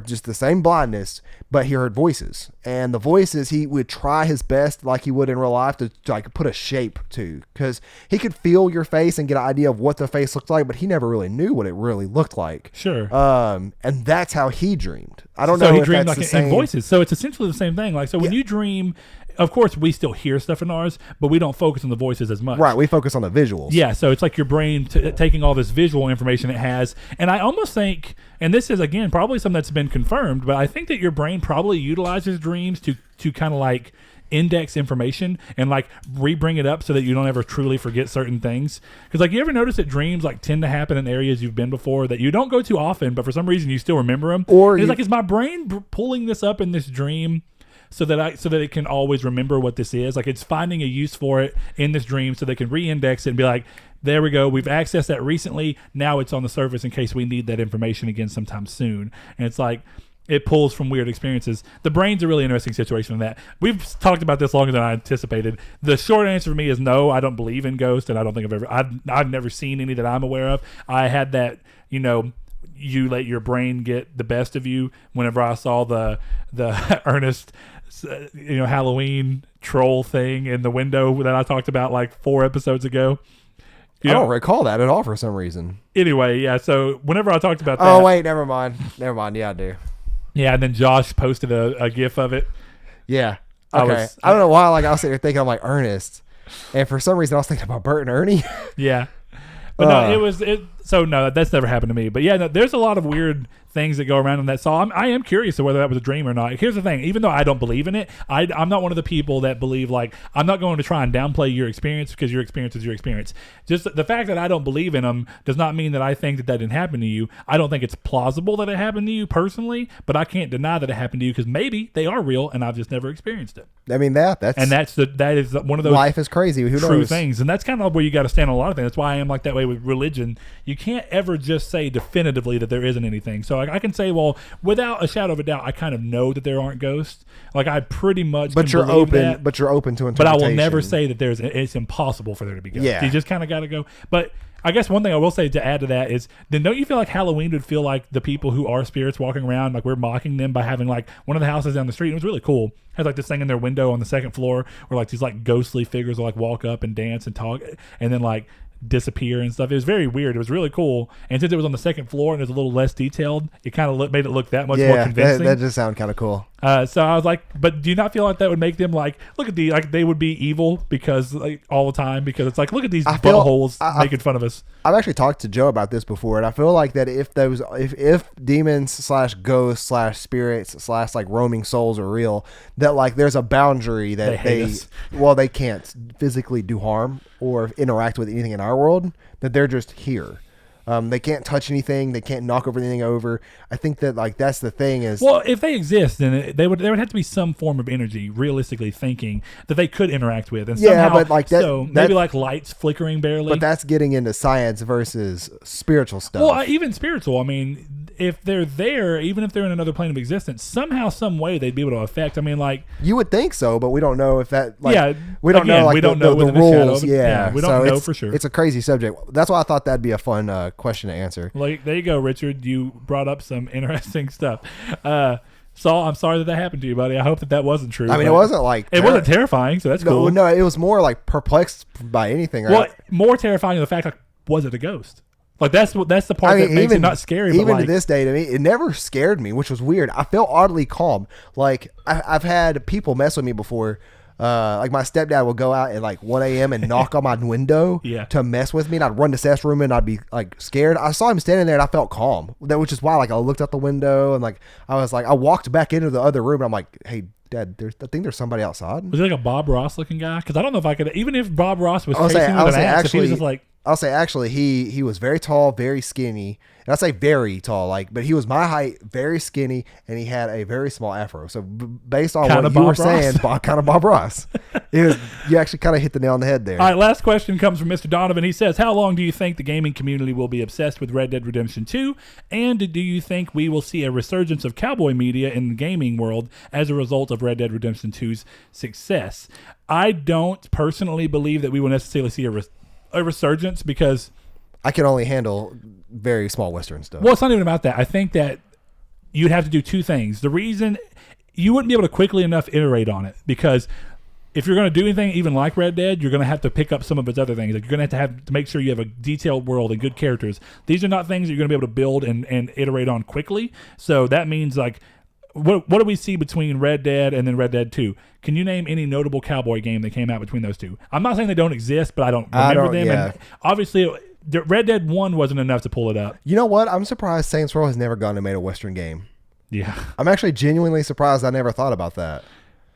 just the same blindness, but he heard voices, and the voices he would try his best, like he would in real life, to like put a shape to, because he could feel your face and get an idea of what the face looked like, but he never really knew what it really looked like. Sure. And that's how he dreamed. I don't know. So he if dreamed that's like the same. in voices. So it's essentially the same thing. Like, so when you dream, of course, we still hear stuff in ours, but we don't focus on the voices as much. Right. We focus on the visuals. Yeah. So it's like your brain taking all this visual information it has. And I almost think, and this is, again, probably something that's been confirmed, but I think that your brain probably utilizes dreams to kind of like index information and like re-bring it up so that you don't ever truly forget certain things. Because like, you ever notice that dreams like tend to happen in areas you've been before that you don't go to often, but for some reason you still remember them? Or it's like, is my brain pulling this up in this dream so that it can always remember what this is? Like, it's finding a use for it in this dream so they can re-index it and be like, there we go, we've accessed that recently, now it's on the surface in case we need that information again sometime soon. And it's like, it pulls from weird experiences. The brain's a really interesting situation in that. We've talked about this longer than I anticipated. The short answer for me is no, I don't believe in ghosts, and I don't think I've never seen any that I'm aware of. I had that, you let your brain get the best of you whenever I saw the Ernest Halloween troll thing in the window that I talked about like 4 episodes ago. I don't recall that at all for some reason. Anyway, yeah, so whenever I talked about that. Oh, wait, never mind. Yeah, I do. Yeah, and then Josh posted a GIF of it. Yeah. Okay. I don't know why. Like, I was sitting there thinking, I'm like, Ernest. And for some reason, I was thinking about Bert and Ernie. Yeah. But no, that's never happened to me. But yeah, no, there's a lot of weird things that go around in that. So I am curious of whether that was a dream or not. Here's the thing. Even though I don't believe in it, I'm not one of the people that believe, like, I'm not going to try and downplay your experience because your experience is your experience. Just the fact that I don't believe in them does not mean that I think that didn't happen to you. I don't think it's plausible that it happened to you personally, but I can't deny that it happened to you because maybe they are real and I've just never experienced it. I mean, that is one of those life is crazy. Who true knows? Things. And that's kind of where you got to stand on a lot of things. That's why I am like that way with religion. You can't ever just say definitively that there isn't anything. So I can say, well, without a shadow of a doubt, I kind of know that there aren't ghosts. Like, I pretty much but you're open that, but you're open to interpretation. But I will never say that it's impossible for there to be ghosts. Yeah. You just kind of got to go. But I guess one thing I will say to add to that is, then don't you feel like Halloween would feel like the people who are spirits walking around, like we're mocking them by having like one of the houses down the street, it was really cool, has like this thing in their window on the second floor where like these like ghostly figures will like walk up and dance and talk and then like disappear and stuff. It was very weird. It was really cool. And since it was on the second floor and it was a little less detailed, it kind of made it look that much more convincing. That just sounded kind of cool. So I was like, but do you not feel like that would make them like, look at like they would be evil because like all the time, because it's like, look at these buttholes making fun of us. I've actually talked to Joe about this before, and I feel like that if demons / ghosts / spirits / like roaming souls are real, that like there's a boundary that they can't physically do harm or interact with anything in our world, that they're just here. They can't touch anything. They can't knock anything over. I think that like that's the thing is. Well, if they exist, then there would have to be some form of energy, realistically thinking, that they could interact with. And somehow, but like that, so maybe like lights flickering barely. But that's getting into science versus spiritual stuff. Well, even spiritual. I mean, if they're there, even if they're in another plane of existence, somehow, some way, they'd be able to affect. I mean, like you would think so, but we don't know if that. Like, yeah, we don't know. Like, we don't know the rules. Yeah, we don't know for sure. It's a crazy subject. That's why I thought that'd be a fun question to answer. Like there you go, Richard. You brought up some interesting stuff. Saul, I'm sorry that happened to you, buddy. I hope that wasn't true. I mean, it wasn't like it wasn't terrifying, so that's cool. No, it was more like perplexed by anything. Right? Well, more terrifying than the fact, like, was it a ghost? Like that's the part that makes it not scary. Even but like, to this day, to me, it never scared me, which was weird. I felt oddly calm. Like I've had people mess with me before. Like my stepdad will go out at like 1 a.m. and knock on my window to mess with me, and I'd run to Seth's room and I'd be like scared. I saw him standing there and I felt calm, which is why like I looked out the window and like I walked back into the other room and I'm like, hey, Dad, I think there's somebody outside. Was he like a Bob Ross looking guy? Because I don't know if I could, even if Bob Ross was chasing with an axe, if he was just like. I'll say actually he was very tall, very skinny. And I say very tall, like, but he was my height, very skinny, and he had a very small afro. So based on what you were saying, kind of Bob Ross. You actually kind of hit the nail on the head there. All right, last question comes from Mr. Donovan. He says, how long do you think the gaming community will be obsessed with Red Dead Redemption 2? And do you think we will see a resurgence of cowboy media in the gaming world as a result of Red Dead Redemption 2's success? I don't personally believe that we will necessarily see a resurgence, because I can only handle very small Western stuff. Well, it's not even about that. I think that you'd have to do two things. The reason you wouldn't be able to quickly enough iterate on it, because if you're going to do anything even like Red Dead, you're going to have to pick up some of its other things. Like you're going to have to make sure you have a detailed world and good characters. These are not things that you're going to be able to build and iterate on quickly. So that means like, what do we see between Red Dead and then Red Dead 2? Can you name any notable cowboy game that came out between those two? I'm not saying they don't exist, but I don't remember them. Yeah. And obviously, Red Dead 1 wasn't enough to pull it up. You know what? I'm surprised Saints Row has never gone and made a Western game. Yeah. I'm actually genuinely surprised. I never thought about that.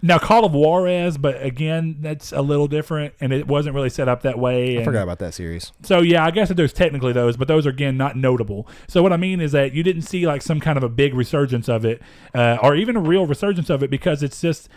Now, Call of Juarez, but again, that's a little different, and it wasn't really set up that way. I forgot about that series. So, yeah, I guess that there's technically those, but those are, again, not notable. So what I mean is that you didn't see like some kind of a big resurgence of it, or even a real resurgence of it, because it's just...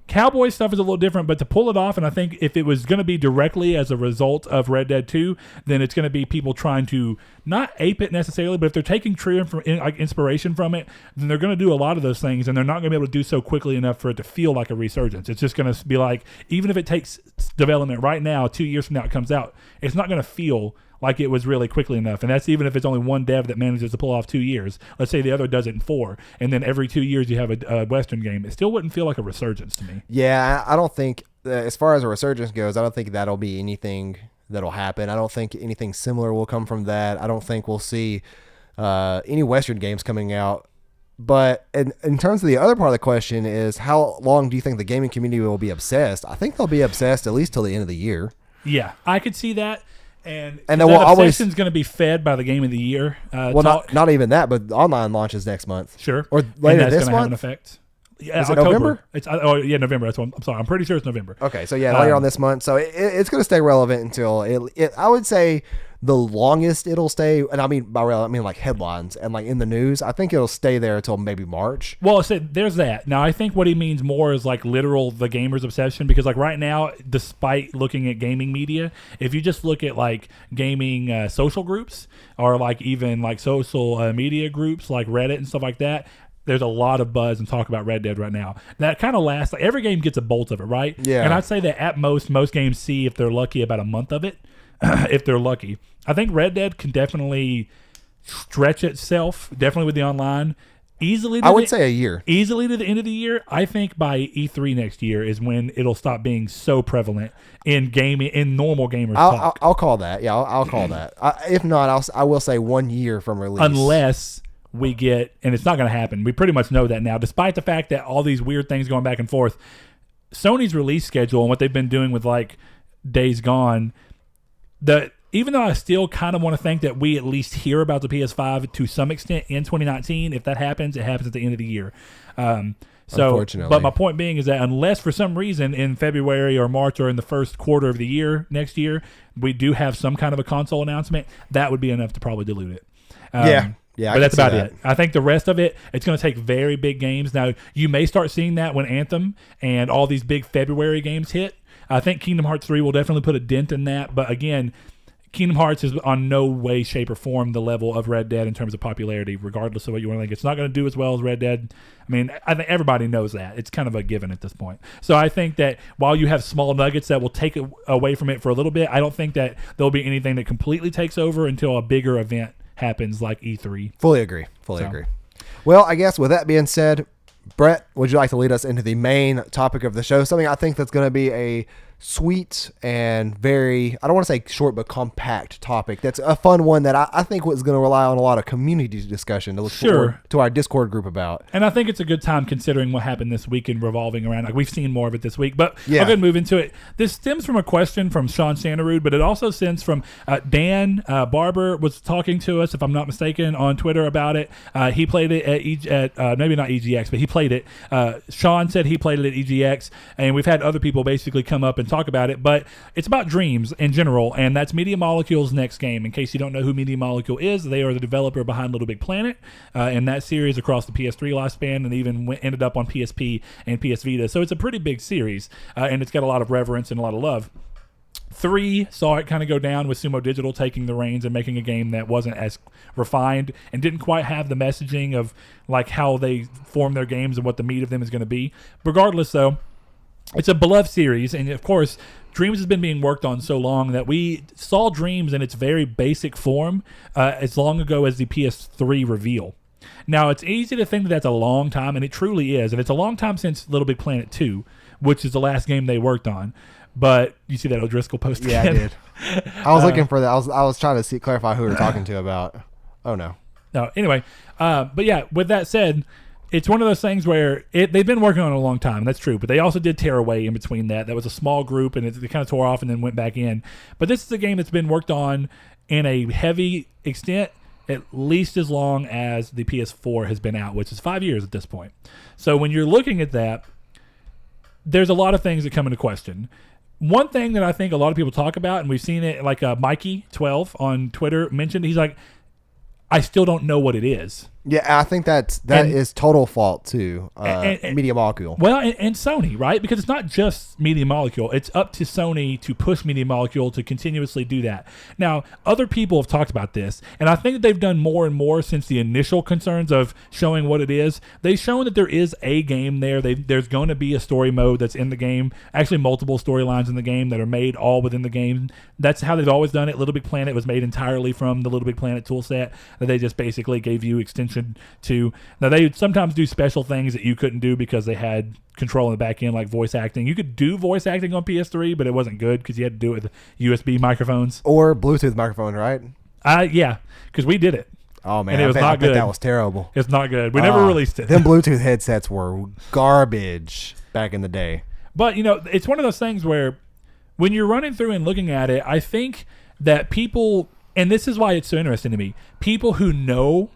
Cowboy stuff is a little different, but to pull it off, and I think if it was going to be directly as a result of Red Dead 2, then it's going to be people trying to not ape it necessarily, but if they're taking true inspiration from it, then they're going to do a lot of those things, and they're not going to be able to do so quickly enough for it to feel like a resurgence. It's just going to be like, even if it takes development right now, 2 years from now it comes out, it's not going to feel like it was really quickly enough. And that's even if it's only one dev that manages to pull off 2 years. Let's say the other does it in 4, and then every 2 years you have a Western game. It still wouldn't feel like a resurgence to me. Yeah, I don't think, as far as a resurgence goes, I don't think that'll be anything that'll happen. I don't think anything similar will come from that. I don't think we'll see any Western games coming out. But in terms of the other part of the question is, how long do you think the gaming community will be obsessed? I think they'll be obsessed at least till the end of the year. Yeah, I could see that. And that obsession's going to be fed by the game of the year. Not even that, but online launches next month. Sure. Or later this month? Have an effect. Yeah, is it October. November? November. That's what I'm sorry. I'm pretty sure it's November. Okay, so yeah, later on this month. So it's going to stay relevant until I would say the longest it'll stay, and I mean by real, I mean like headlines and like in the news. I think it'll stay there until maybe March. Well, so there's that. Now I think what he means more is like literal the gamer's obsession, because like right now, despite looking at gaming media, if you just look at like gaming social groups or like even like social media groups like Reddit and stuff like that, there's a lot of buzz and talk about Red Dead right now. That kind of lasts, like every game gets a bolt of it, right? Yeah. And I'd say that at most games see, if they're lucky, about a month of it, if they're lucky. I think Red Dead can definitely stretch itself, definitely with the online, easily. I would say a year. Easily to the end of the year. I think by E3 next year is when it'll stop being so prevalent in gaming, in normal gamers I'll call that. Yeah, I'll call that. If not, I will say 1 year from release. Unless we get, and it's not going to happen. We pretty much know that now, despite the fact that all these weird things going back and forth. Sony's release schedule and what they've been doing with like Days Gone, even though I still kind of want to think that we at least hear about the PS5 to some extent in 2019, if that happens, it happens at the end of the year. Unfortunately. But my point being is that unless for some reason in February or March or in the first quarter of the year next year, we do have some kind of a console announcement, that would be enough to probably dilute it. Yeah, but that's about it. I think the rest of it, it's going to take very big games. Now, you may start seeing that when Anthem and all these big February games hit. I think Kingdom Hearts 3 will definitely put a dent in that. But again, Kingdom Hearts is on no way, shape, or form the level of Red Dead in terms of popularity, regardless of what you want to think. It's not going to do as well as Red Dead. I mean, I think everybody knows that. It's kind of a given at this point. So I think that while you have small nuggets that will take it away from it for a little bit, I don't think that there'll be anything that completely takes over until a bigger event happens like E3. Fully agree. Well, I guess with that being said, Brett, would you like to lead us into the main topic of the show? Something I think that's going to be a sweet and very, I don't want to say short, but compact topic. That's a fun one that I think was going to rely on a lot of community discussion to look forward to our Discord group about. And I think it's a good time considering what happened this weekend revolving around. Like, we've seen more of it this week, but I'll go ahead and move into it. This stems from a question from Sean Santarud, but it also stems from Dan Barber was talking to us, if I'm not mistaken, on Twitter about it. He played it at maybe not EGX, but he played it. Sean said he played it at EGX, and we've had other people basically come up and talk about it, but it's about Dreams in general, and that's Media Molecule's next game. In case you don't know who Media Molecule is, they are the developer behind Little Big Planet and that series across the PS3 lifespan, and even ended up on PSP and PS Vita. So it's a pretty big series, and it's got a lot of reverence and a lot of love. 3 saw it kind of go down with Sumo Digital taking the reins and making a game that wasn't as refined and didn't quite have the messaging of like how they form their games and what the meat of them is going to be. Regardless, though, it's a beloved series, and of course, Dreams has been being worked on so long that we saw Dreams in its very basic form as long ago as the PS3 reveal. Now, it's easy to think that that's a long time, and it truly is, and it's a long time since Little Big Planet 2, which is the last game they worked on. But you see that O'Driscoll post again? Yeah, I did. I was looking for that. I was trying to clarify who we were talking to about. Oh, no. No, anyway. But yeah, with that said, it's one of those things where they've been working on it a long time. That's true. But they also did tear away in between that. That was a small group, and it kind of tore off and then went back in. But this is a game that's been worked on in a heavy extent at least as long as the PS4 has been out, which is 5 years at this point. So when you're looking at that, there's a lot of things that come into question. One thing that I think a lot of people talk about, and we've seen it, like Mikey12 on Twitter mentioned, he's like, I still don't know what it is. Yeah, I think that is total fault too. Media Molecule. Well, and Sony, right? Because it's not just Media Molecule. It's up to Sony to push Media Molecule to continuously do that. Now, other people have talked about this, and I think that they've done more and more since the initial concerns of showing what it is. They've shown that there is a game there. There's going to be a story mode that's in the game. Actually, multiple storylines in the game that are made all within the game. That's how they've always done it. Little Big Planet was made entirely from the Little Big Planet toolset that they just basically gave you extension to. Now, they sometimes do special things that you couldn't do because they had control in the back end, like voice acting. You could do voice acting on PS3, but it wasn't good because you had to do it with USB microphones or Bluetooth microphone, right? Yeah, because we did it. Oh man, and it was not good. That was terrible. It's not good. We never released it. Them Bluetooth headsets were garbage back in the day. But it's one of those things where when you're running through and looking at it, I think that people, and this is why it's so interesting to me, people who know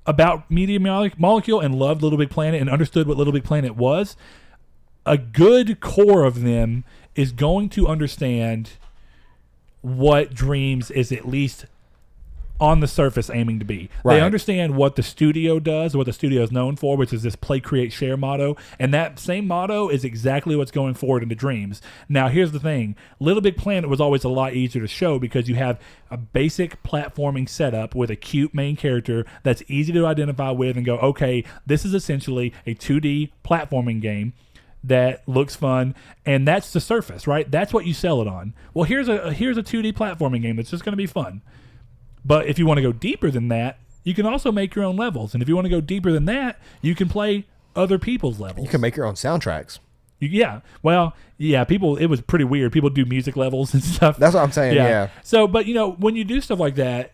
about Media Molecule and loved Little Big Planet and understood what Little Big Planet was, a good core of them is going to understand what Dreams is at least on the surface aiming to be. Right. They understand what the studio does, what the studio is known for, which is this play, create, share motto. And that same motto is exactly what's going forward into Dreams. Now, here's the thing. Little Big Planet was always a lot easier to show because you have a basic platforming setup with a cute main character that's easy to identify with and go, okay, this is essentially a 2D platforming game that looks fun, and that's the surface, right? That's what you sell it on. Well, here's a 2D platforming game that's just going to be fun. But if you want to go deeper than that, you can also make your own levels. And if you want to go deeper than that, you can play other people's levels. You can make your own soundtracks. People, it was pretty weird. People do music levels and stuff. That's what I'm saying, yeah. So, but when you do stuff like that,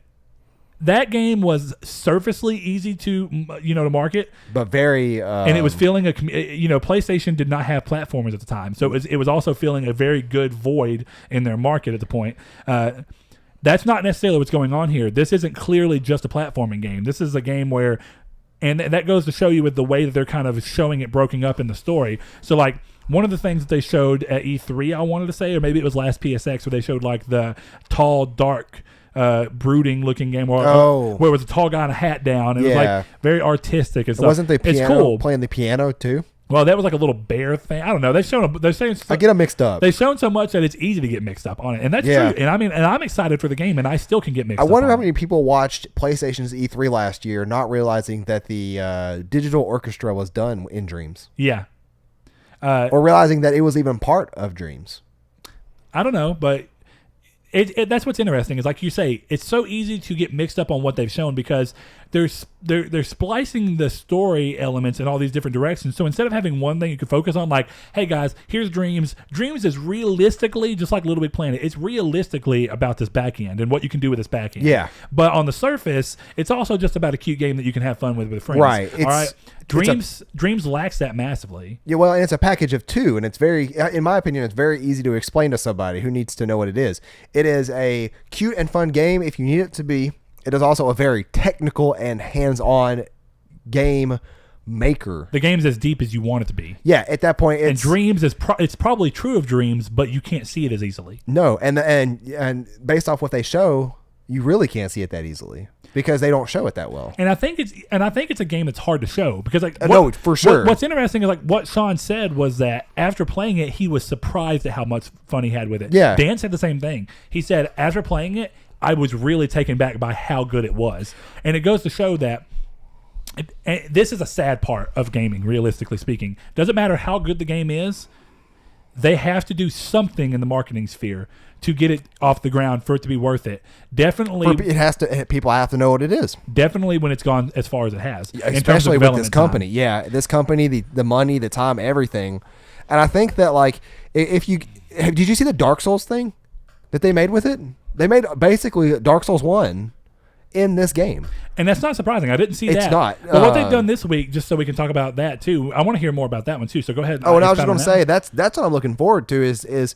that game was surfacely easy to to market, but very and it was feeling PlayStation did not have platformers at the time, so it was also filling a very good void in their market at the point. That's not necessarily what's going on here. This isn't clearly just a platforming game. This is a game where, and that goes to show you with the way that they're kind of showing it broken up in the story. So like one of the things that they showed at E3, I wanted to say, or maybe it was last PSX, where they showed like the tall, dark, brooding looking game where it was a tall guy in a hat down. It was like very artistic and stuff. Wasn't the piano it's cool. playing the piano too? Well, that was like a little bear thing. I don't know. They're saying I get them mixed up. They've shown so much that it's easy to get mixed up on it, and that's true. And I'm excited for the game, and I still can get mixed up. I wonder how many people watched PlayStation's E3 last year, not realizing that the digital orchestra was done in Dreams. Yeah, or realizing that it was even part of Dreams. I don't know, but that's what's interesting. Is like you say, it's so easy to get mixed up on what they've shown because they're splicing the story elements in all these different directions. So instead of having one thing you can focus on, like, hey guys, here's Dreams. Dreams is realistically just like Little Big Planet. It's realistically about this back end and what you can do with this back end. Yeah. But on the surface, it's also just about a cute game that you can have fun with friends. Right. All right. Dreams lacks that massively. Yeah, well, and it's a package of two, and it's very, in my opinion, it's very easy to explain to somebody who needs to know what it is. It is a cute and fun game if you need it to be. It is also a very technical and hands-on game maker. The game's as deep as you want it to be. Yeah, at that point, and Dreams is it's probably true of Dreams, but you can't see it as easily. No, and based off what they show, you really can't see it that easily because they don't show it that well. And I think it's a game that's hard to show because no, for sure. What's interesting is like what Sean said was that after playing it, he was surprised at how much fun he had with it. Yeah, Dan said the same thing. He said after playing it, I was really taken back by how good it was. And it goes to show that this is a sad part of gaming, realistically speaking. Doesn't matter how good the game is, they have to do something in the marketing sphere to get it off the ground for it to be worth it. Definitely, it has to. People have to know what it is. Definitely when it's gone as far as it has, especially with this company. Time. Yeah, this company, the money, the time, everything. And I think that like, did you see the Dark Souls thing that they made with it? They made basically Dark Souls 1 in this game. And that's not surprising. I didn't see that. It's not. But what they've done this week, just so we can talk about that too, I want to hear more about that one too. So go ahead. Oh, and I was just going to say, that's what I'm looking forward to is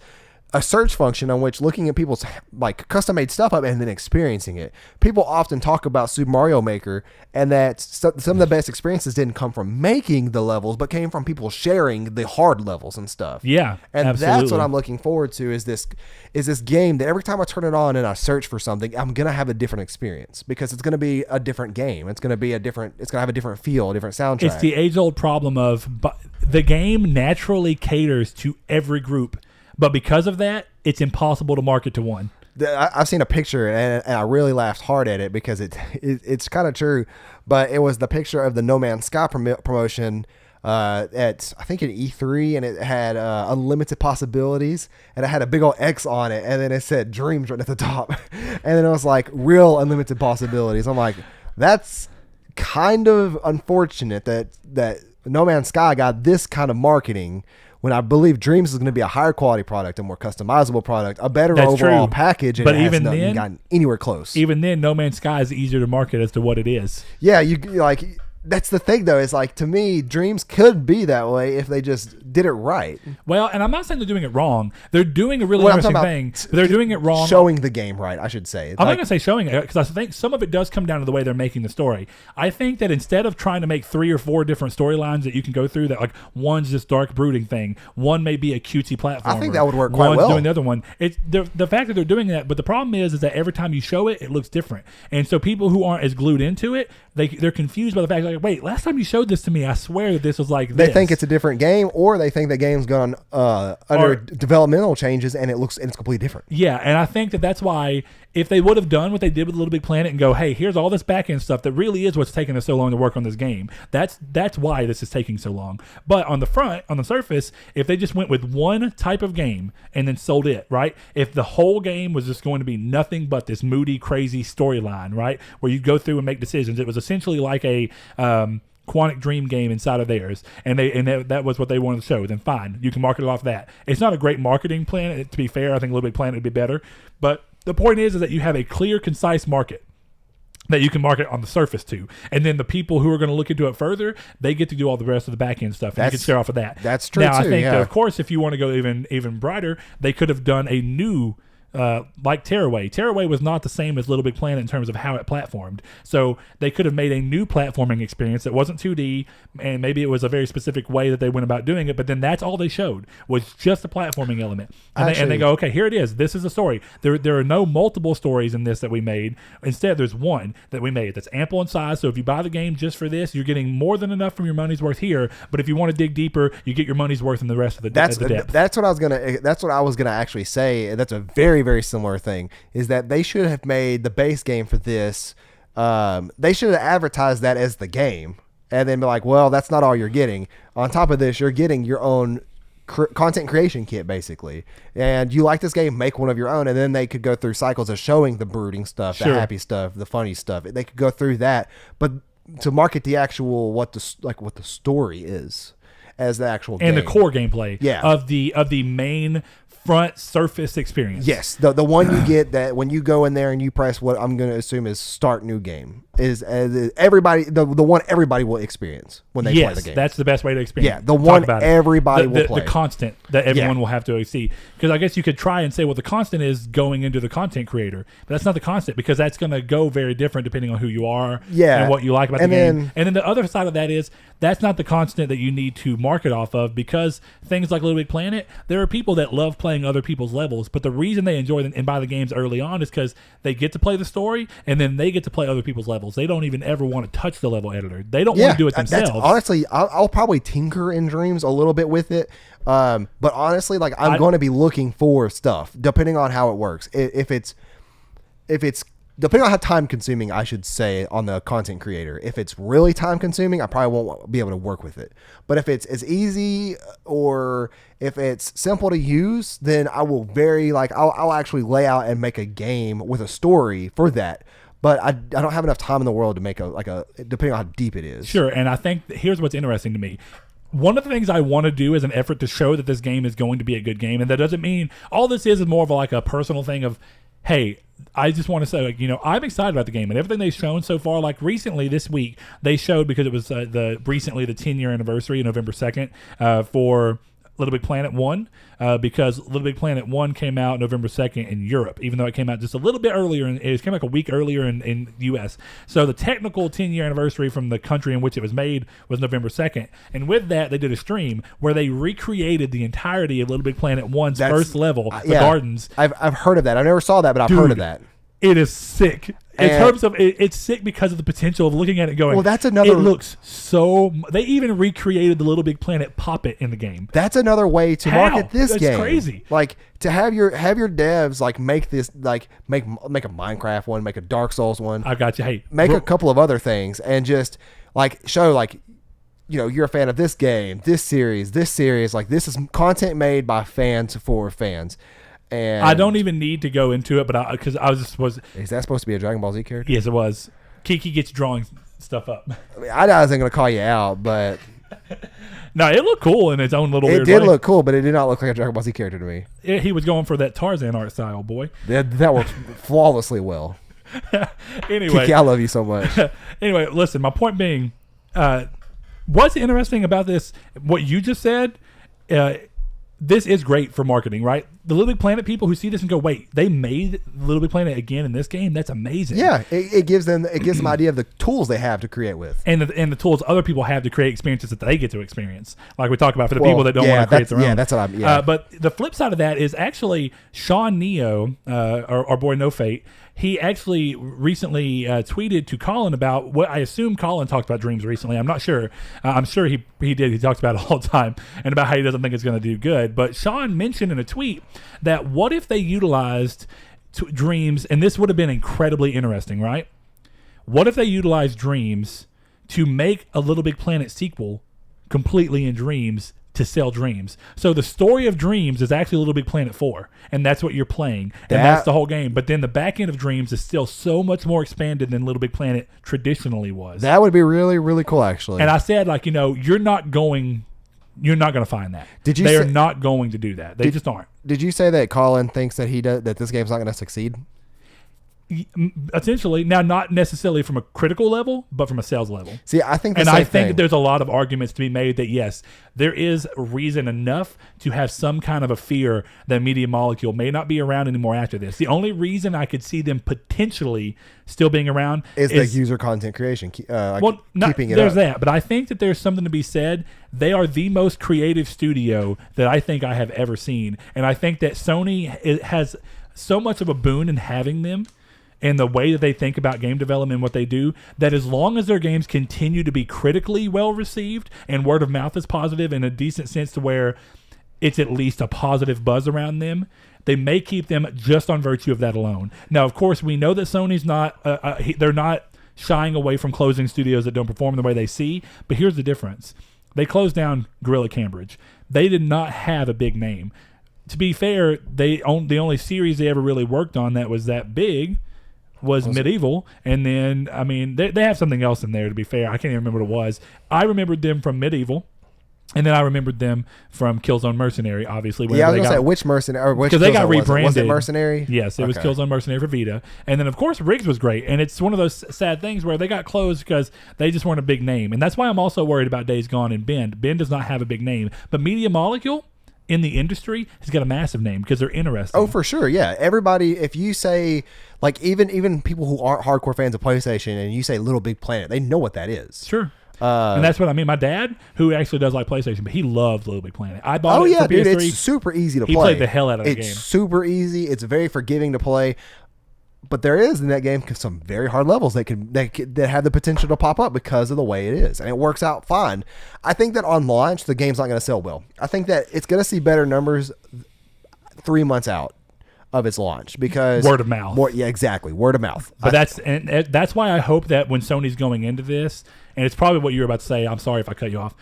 a search function on which looking at people's like custom made stuff up and then experiencing it. People often talk about Super Mario Maker and that some of the best experiences didn't come from making the levels, but came from people sharing the hard levels and stuff. Yeah, and absolutely. That's what I'm looking forward to is this game that every time I turn it on and I search for something, I'm gonna have a different experience because it's gonna be a different game. It's gonna have a different feel, a different soundtrack. It's the age-old problem of the game naturally caters to every group. But because of that, it's impossible to market to one. I've seen a picture and I really laughed hard at it because it's kind of true. But it was the picture of the No Man's Sky promotion at I think at E3, and it had unlimited possibilities, and it had a big old X on it, and then it said Dreams right at the top, and then it was like real unlimited possibilities. I'm like, that's kind of unfortunate that No Man's Sky got this kind of marketing. When I believe Dreams is going to be a higher quality product, a more customizable product, a better overall package, and but it has even nothing then, gotten anywhere close. Even then, No Man's Sky is easier to market as to what it is. Yeah, you like that's the thing though. Is like to me, Dreams could be that way if they just did it right. Well, and I'm not saying they're doing it wrong. They're doing a really interesting thing. But they're doing it wrong. Showing the game right, I should say. I'm not going to say showing it because I think some of it does come down to the way they're making the story. I think that instead of trying to make 3 or 4 different storylines that you can go through, that like one's this dark brooding thing, one may be a cutesy platform. I think that would work quite well. One's doing the other one. It's the fact that they're doing that, but the problem is that every time you show it, it looks different, and so people who aren't as glued into it, they're confused by the fact like, wait, last time you showed this to me, I swear that this was like this. They think it's a different game, or they think the game's gone under developmental changes and it's completely different. Yeah, and I think that's why if they would have done what they did with Little Big Planet and go, hey, here's all this back end stuff that really is what's taking us so long to work on this game. That's why this is taking so long. But on the surface, if they just went with one type of game and then sold it, right? If the whole game was just going to be nothing but this moody, crazy storyline, right, where you go through and make decisions, it was essentially like a Quantic Dream game inside of theirs, and that was what they wanted to show, then fine, you can market it off that. It's not a great marketing plan. To be fair, I think Little Big Planet would be better, but the point is that you have a clear, concise market. that you can market on the surface to. And then the people who are going to look into it further, they get to do all the rest of the back end stuff. And you can share off of that. That's true. Now, too, I think that, yeah. of course, if you want to go even brighter, they could have done a new like Tearaway. Tearaway was not the same as Little Big Planet in terms of how it platformed. So they could have made a new platforming experience that wasn't 2D, and maybe it was a very specific way that they went about doing it, but then that's all they showed was just the platforming element. And they go, okay, here it is. This is a story. There are no multiple stories in this that we made. Instead, there's one that we made that's ample in size. So if you buy the game just for this, you're getting more than enough from your money's worth here. But if you want to dig deeper, you get your money's worth in the rest of the depth. That's what I was gonna actually say. That's a very, very similar thing, is that they should have made the base game for this. They should have advertised that as the game, and then be like, well, that's not all you're getting. On top of this, you're getting your own content creation kit, basically. And you like this game, make one of your own, and then they could go through cycles of showing the brooding stuff, the happy stuff, the funny stuff. They could go through that, but to market the actual what the story is as the actual and game. The core gameplay of the main front surface experience. Yes, the one you get that when you go in there and you press what I'm going to assume is start new game is everybody the one everybody will experience when they play the game. That's the best way to experience. Yeah, the one everybody will play. The constant that everyone will have to see. Because I guess you could try and say, well, the constant is going into the content creator, but that's not the constant, because that's going to go very different depending on who you are and what you like about the game. And then the other side of that is that's not the constant that you need to market off of, because things like Little Big Planet, there are people that love playing other people's levels, but the reason they enjoy them and buy the games early on is because they get to play the story and then they get to play other people's levels. They don't even ever want to touch the level editor. They don't want to do it themselves. Honestly, I'll probably tinker in Dreams a little bit with it, but honestly, like I'm going to be looking for stuff depending on how it works. If it's depending on how time consuming, I should say, on the content creator. If it's really time consuming, I probably won't be able to work with it. But if it's as easy or if it's simple to use, then I will I'll actually lay out and make a game with a story for that. But I don't have enough time in the world to make a depending on how deep it is. Sure, and I think here's what's interesting to me. One of the things I want to do is an effort to show that this game is going to be a good game, and that doesn't mean all this is more of a personal thing of, hey, I just want to say, I'm excited about the game and everything they've shown so far. Like recently this week, they showed, because it was the 10-year anniversary, November 2nd, for Little Big Planet 1, because Little Big Planet 1 came out November 2nd in Europe, even though it came out just a little bit earlier. It came like a week earlier in the U.S. So the technical 10-year anniversary from the country in which it was made was November 2nd. And with that, they did a stream where they recreated the entirety of Little Big Planet 1's first level, the gardens. I've heard of that. I never saw that, but I've heard of that. It is sick. In terms of it's sick because of the potential of looking at it going, well, that's another. It looks so. They even recreated the Little Big Planet Poppet in the game. That's another way to market this game. That's crazy. Like to have your devs make this make a Minecraft one, make a Dark Souls one. I got you. Hey, make a couple of other things and just show you're a fan of this game, this series. Like this is content made by fans for fans. And I don't even need to go into it, but because I was just supposed. Is that supposed to be a Dragon Ball Z character? Yes, it was. Kiki gets drawing stuff up. I mean, I wasn't going to call you out, but no, it looked cool in its own little. It weird did way. look cool, but it did not look like a Dragon Ball Z character to me. He was going for that Tarzan art style, boy. That worked flawlessly well. Anyway, Kiki, I love you so much. Anyway, listen. My point being, what's interesting about this? What you just said. This is great for marketing, right? The Little Big Planet people who see this and go, wait, they made Little Big Planet again in this game? That's amazing. Yeah, it gives them an idea of the tools they have to create with. And the tools other people have to create experiences that they get to experience. Like we talked about for the people that don't want to create their own. Yeah, that's what I'm, but the flip side of that is actually Sean Neo, our boy No Fate, he actually recently tweeted to Callin about what I assume Callin talked about Dreams recently. I'm not sure. I'm sure he did. He talks about it all the time and about how he doesn't think it's going to do good. But Sean mentioned in a tweet that what if they utilized Dreams, and this would have been incredibly interesting, right? What if they utilized Dreams to make a Little Big Planet sequel completely in Dreams to sell Dreams? So the story of Dreams is actually Little Big Planet 4, and that's what you're playing, and that's the whole game. But then the back end of Dreams is still so much more expanded than Little Big Planet traditionally was. That would be really, really cool, actually. And I said, you're not going to find that. They are not going to do that. They just aren't. Did you say that Callin thinks that this game's not going to succeed? Essentially, now not necessarily from a critical level, but from a sales level. See, I think, and I think that there's a lot of arguments to be made that yes, there is reason enough to have some kind of a fear that Media Molecule may not be around anymore after this. The only reason I could see them potentially still being around is the user content creation, keeping it there's up. that, but I think that there's something to be said. They are the most creative studio that I think I have ever seen, and I think that Sony has so much of a boon in having them and the way that they think about game development and what they do, that as long as their games continue to be critically well received and word of mouth is positive in a decent sense to where it's at least a positive buzz around them, they may keep them just on virtue of that alone. Now, of course, we know that Sony's not, they're not shying away from closing studios that don't perform the way they see, but here's the difference. They closed down Guerrilla Cambridge. They did not have a big name. To be fair, the only series they ever really worked on that was that big was Medieval, and then, I mean, they have something else in there, to be fair. I can't even remember what it was. I remembered them from Medieval, and then I remembered them from Killzone Mercenary, obviously. Yeah, I was going to say, which Mercenary? Because they got rebranded. Was it Mercenary? Yes, it was Killzone Mercenary for Vita. And then, of course, Riggs was great, and it's one of those sad things where they got closed because they just weren't a big name. And that's why I'm also worried about Days Gone and Bend. Bend does not have a big name. But Media Molecule in the industry has got a massive name because they're interesting. Oh, for sure, yeah. Everybody, if you say, like, even people who aren't hardcore fans of PlayStation, and you say Little Big Planet, they know what that is. Sure. And that's what I mean. My dad, who actually does like PlayStation, but he loves Little Big Planet. I bought it for PS3. Dude, it's super easy to play. He played the hell out of the game. It's super easy. It's very forgiving to play. But there is in that game some very hard levels that have the potential to pop up because of the way it is, and it works out fine. I think that on launch the game's not going to sell well. I think that it's going to see better numbers 3 months out of its launch because word of mouth. Exactly, word of mouth. But that's why I hope that when Sony's going into this, and it's probably what you were about to say. I'm sorry if I cut you off,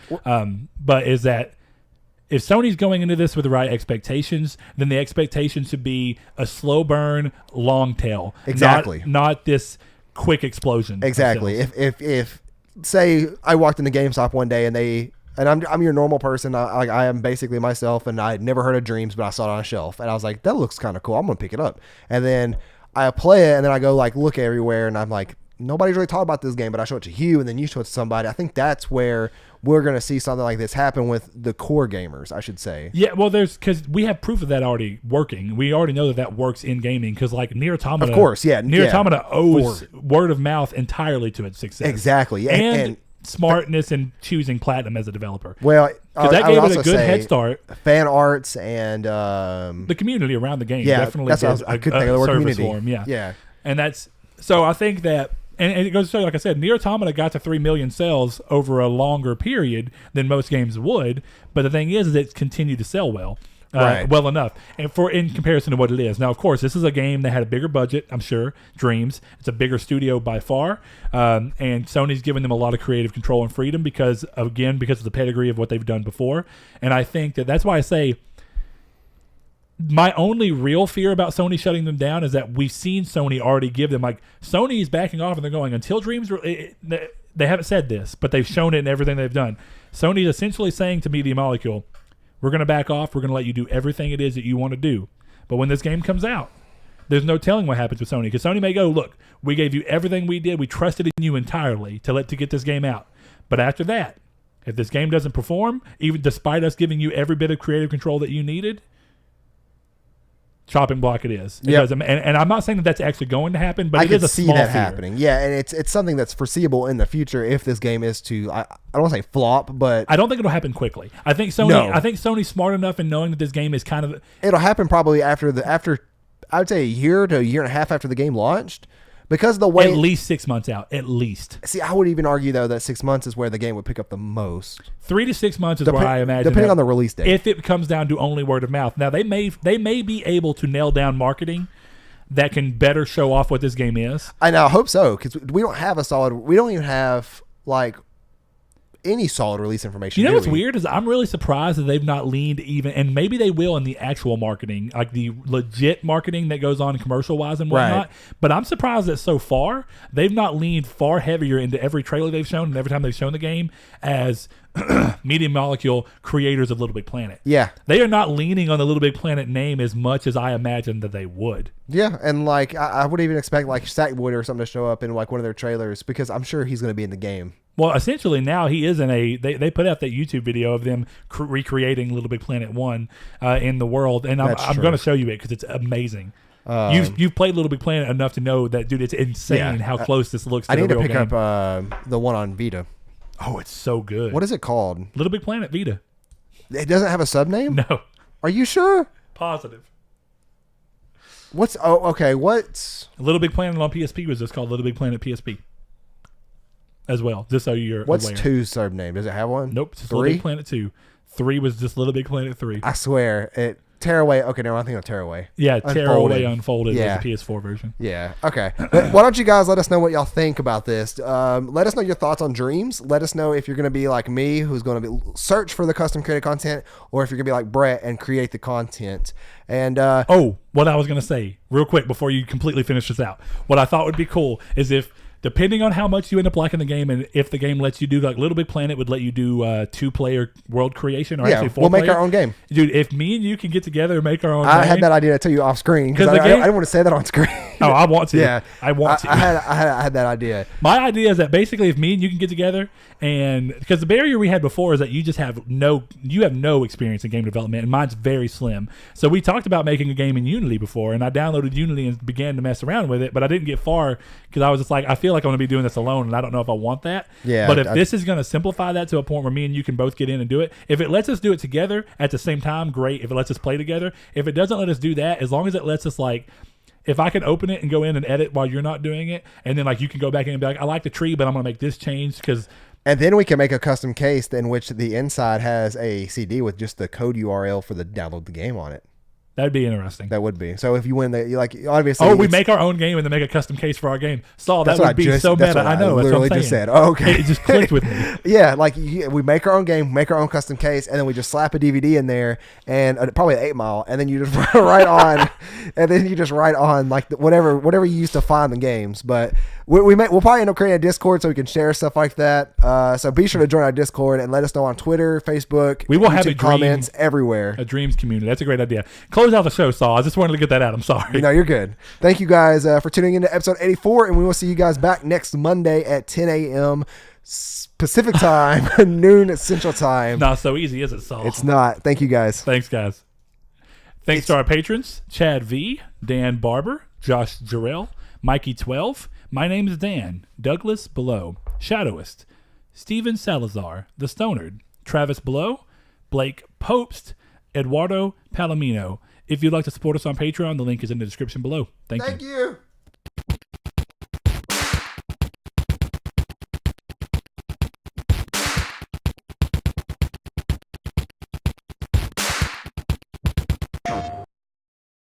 but is that if Sony's going into this with the right expectations, then the expectation should be a slow burn, long tail. Exactly. Not this quick explosion. Exactly. If say I walked into GameStop one day and I'm your normal person, I am basically myself, and I'd never heard of Dreams, but I saw it on a shelf, and I was like, that looks kind of cool. I'm gonna pick it up, and then I play it, and then I go like look everywhere, and I'm like, nobody's really talked about this game, but I show it to you, and then you show it to somebody. I think that's where we're going to see something like this happen with the core gamers, I should say. Yeah, well, because we have proof of that already working. We already know that works in gaming because, like, Nier Automata. Of course, yeah. Nier Automata owes word of mouth entirely to its success. Exactly. And smartness in choosing Platinum as a developer. Well, that gave it a good head start. Fan arts and the community around the game definitely that's did I could think of the word service community. for them. Yeah. Yeah. And that's so I think that. And it goes to show, like I said, Nier Automata got to 3 million sales over a longer period than most games would. But the thing is it's continued to sell well. Well enough, and in comparison to what it is now. Of course, this is a game that had a bigger budget. I'm sure Dreams. It's a bigger studio by far, and Sony's given them a lot of creative control and freedom because of the pedigree of what they've done before. And I think that's why I say my only real fear about Sony shutting them down is that we've seen Sony already give them, like, Sony's backing off and they're going until Dreams. They haven't said this, but they've shown it in everything they've done. Sony's essentially saying to Media Molecule, we're going to back off. We're going to let you do everything it is that you want to do. But when this game comes out, there's no telling what happens with Sony. Because Sony may go, look, we gave you everything we did. We trusted in you entirely to get this game out. But after that, if this game doesn't perform, even despite us giving you every bit of creative control that you needed, chopping block it is. Yep. And I'm not saying that that's actually going to happen, but I it is a see small that fear. happening. Yeah, and it's something that's foreseeable in the future if this game is to I don't want to say flop, but I don't think it'll happen quickly. I think Sony's smart enough in knowing that this game is kind of it'll happen probably after I would say a year to a year and a half after the game launched. Because of the way... At least 6 months out. At least. See, I would even argue, though, that 6 months is where the game would pick up the most. 3 to 6 months is where I imagine. Depending on the release date. If it comes down to only word of mouth. Now, they may be able to nail down marketing that can better show off what this game is. I hope so, because we don't even have, like, any solid release information. You know what's weird is I'm really surprised that they've not leaned even, and maybe they will in the actual marketing, like the legit marketing that goes on commercial wise and whatnot. Right. But I'm surprised that so far they've not leaned far heavier into every trailer they've shown and every time they've shown the game as Media Molecule, creators of Little Big Planet. Yeah. They are not leaning on the Little Big Planet name as much as I imagined that they would. Yeah, and like I would even expect like Sackboy or something to show up in like one of their trailers because I'm sure he's going to be in the game. Well, essentially now he is in a. They put out that YouTube video of them recreating Little Big Planet 1 in the world, and I'm going to show you it because it's amazing. You've played Little Big Planet enough to know that, dude, it's insane how close this looks to the real game. I need to pick up the one on Vita. Oh, it's so good. What is it called? Little Big Planet Vita. It doesn't have a sub-name? No. Are you sure? Positive. What's Little Big Planet on PSP was just called Little Big Planet PSP as well, just so you're What's aware. 2's sub-name? Does it have one? Nope, it's just Little Big Planet 2. 3 was just Little Big Planet 3. I swear. Tearaway. Okay, no, I think of Tearaway. Yeah, Tearaway Unfolded was the PS4 version. Yeah, okay. But why don't you guys let us know what y'all think about this? Let us know your thoughts on Dreams. Let us know if you're going to be like me, who's going to be search for the custom created content, or if you're going to be like Brett and create the content. And what I was going to say real quick before you completely finish this out. What I thought would be cool is if, depending on how much you end up liking the game, and if the game lets you do, like Little Big Planet would let you do 2-player world creation, or actually 4-player. We'll make our own game. Dude, if me and you can get together and make our own game. I had that idea to tell you off screen because I didn't want to say that on screen. Oh, I want to. Yeah. I want to. I had that idea. My idea is that basically if me and you can get together, and because the barrier we had before is that you just have no experience in game development, and mine's very slim. So we talked about making a game in Unity before, and I downloaded Unity and began to mess around with it, but I didn't get far because I was just like, I feel like I'm going to be doing this alone, and I don't know if I want that. Yeah. But if this is going to simplify that to a point where me and you can both get in and do it, if it lets us do it together at the same time, great. If it lets us play together, if it doesn't let us do that, as long as it lets us like, if I can open it and go in and edit while you're not doing it, and then like you can go back in and be like, I like the tree, but I'm going to make this change because. And then we can make a custom case in which the inside has a CD with just the code URL for the download the game on it. That'd be interesting. That would be. So if you win, you like obviously. Oh, we make our own game and then make a custom case for our game. Saul, that would be so meta. I know. I literally just said. Oh, okay. It just clicked with me. Yeah, like we make our own game, make our own custom case, and then we just slap a DVD in there and probably an 8 Mile, and then you just write on, like whatever you used to find the games. But we'll probably end up creating a Discord so we can share stuff like that. So be sure to join our Discord and let us know on Twitter, Facebook. We will YouTube, have a comments everywhere. A Dreams community. That's a great idea. Close out the show, Saul. I just wanted to get that out. I'm sorry. No, you're good. Thank you guys for tuning in to episode 84, and we will see you guys back next Monday at 10 a.m. Pacific time, noon Central time. Not so easy, is it, Saul? It's not. Thank you guys. Thanks, guys. Thanks to our patrons, Chad V, Dan Barber, Josh Jarrell, Mikey 12. My name is Dan, Douglas Below, Shadowist, Steven Salazar, The Stonard, Travis Below, Blake Popst, Eduardo Palomino. If you'd like to support us on Patreon, the link is in the description below. Thank you.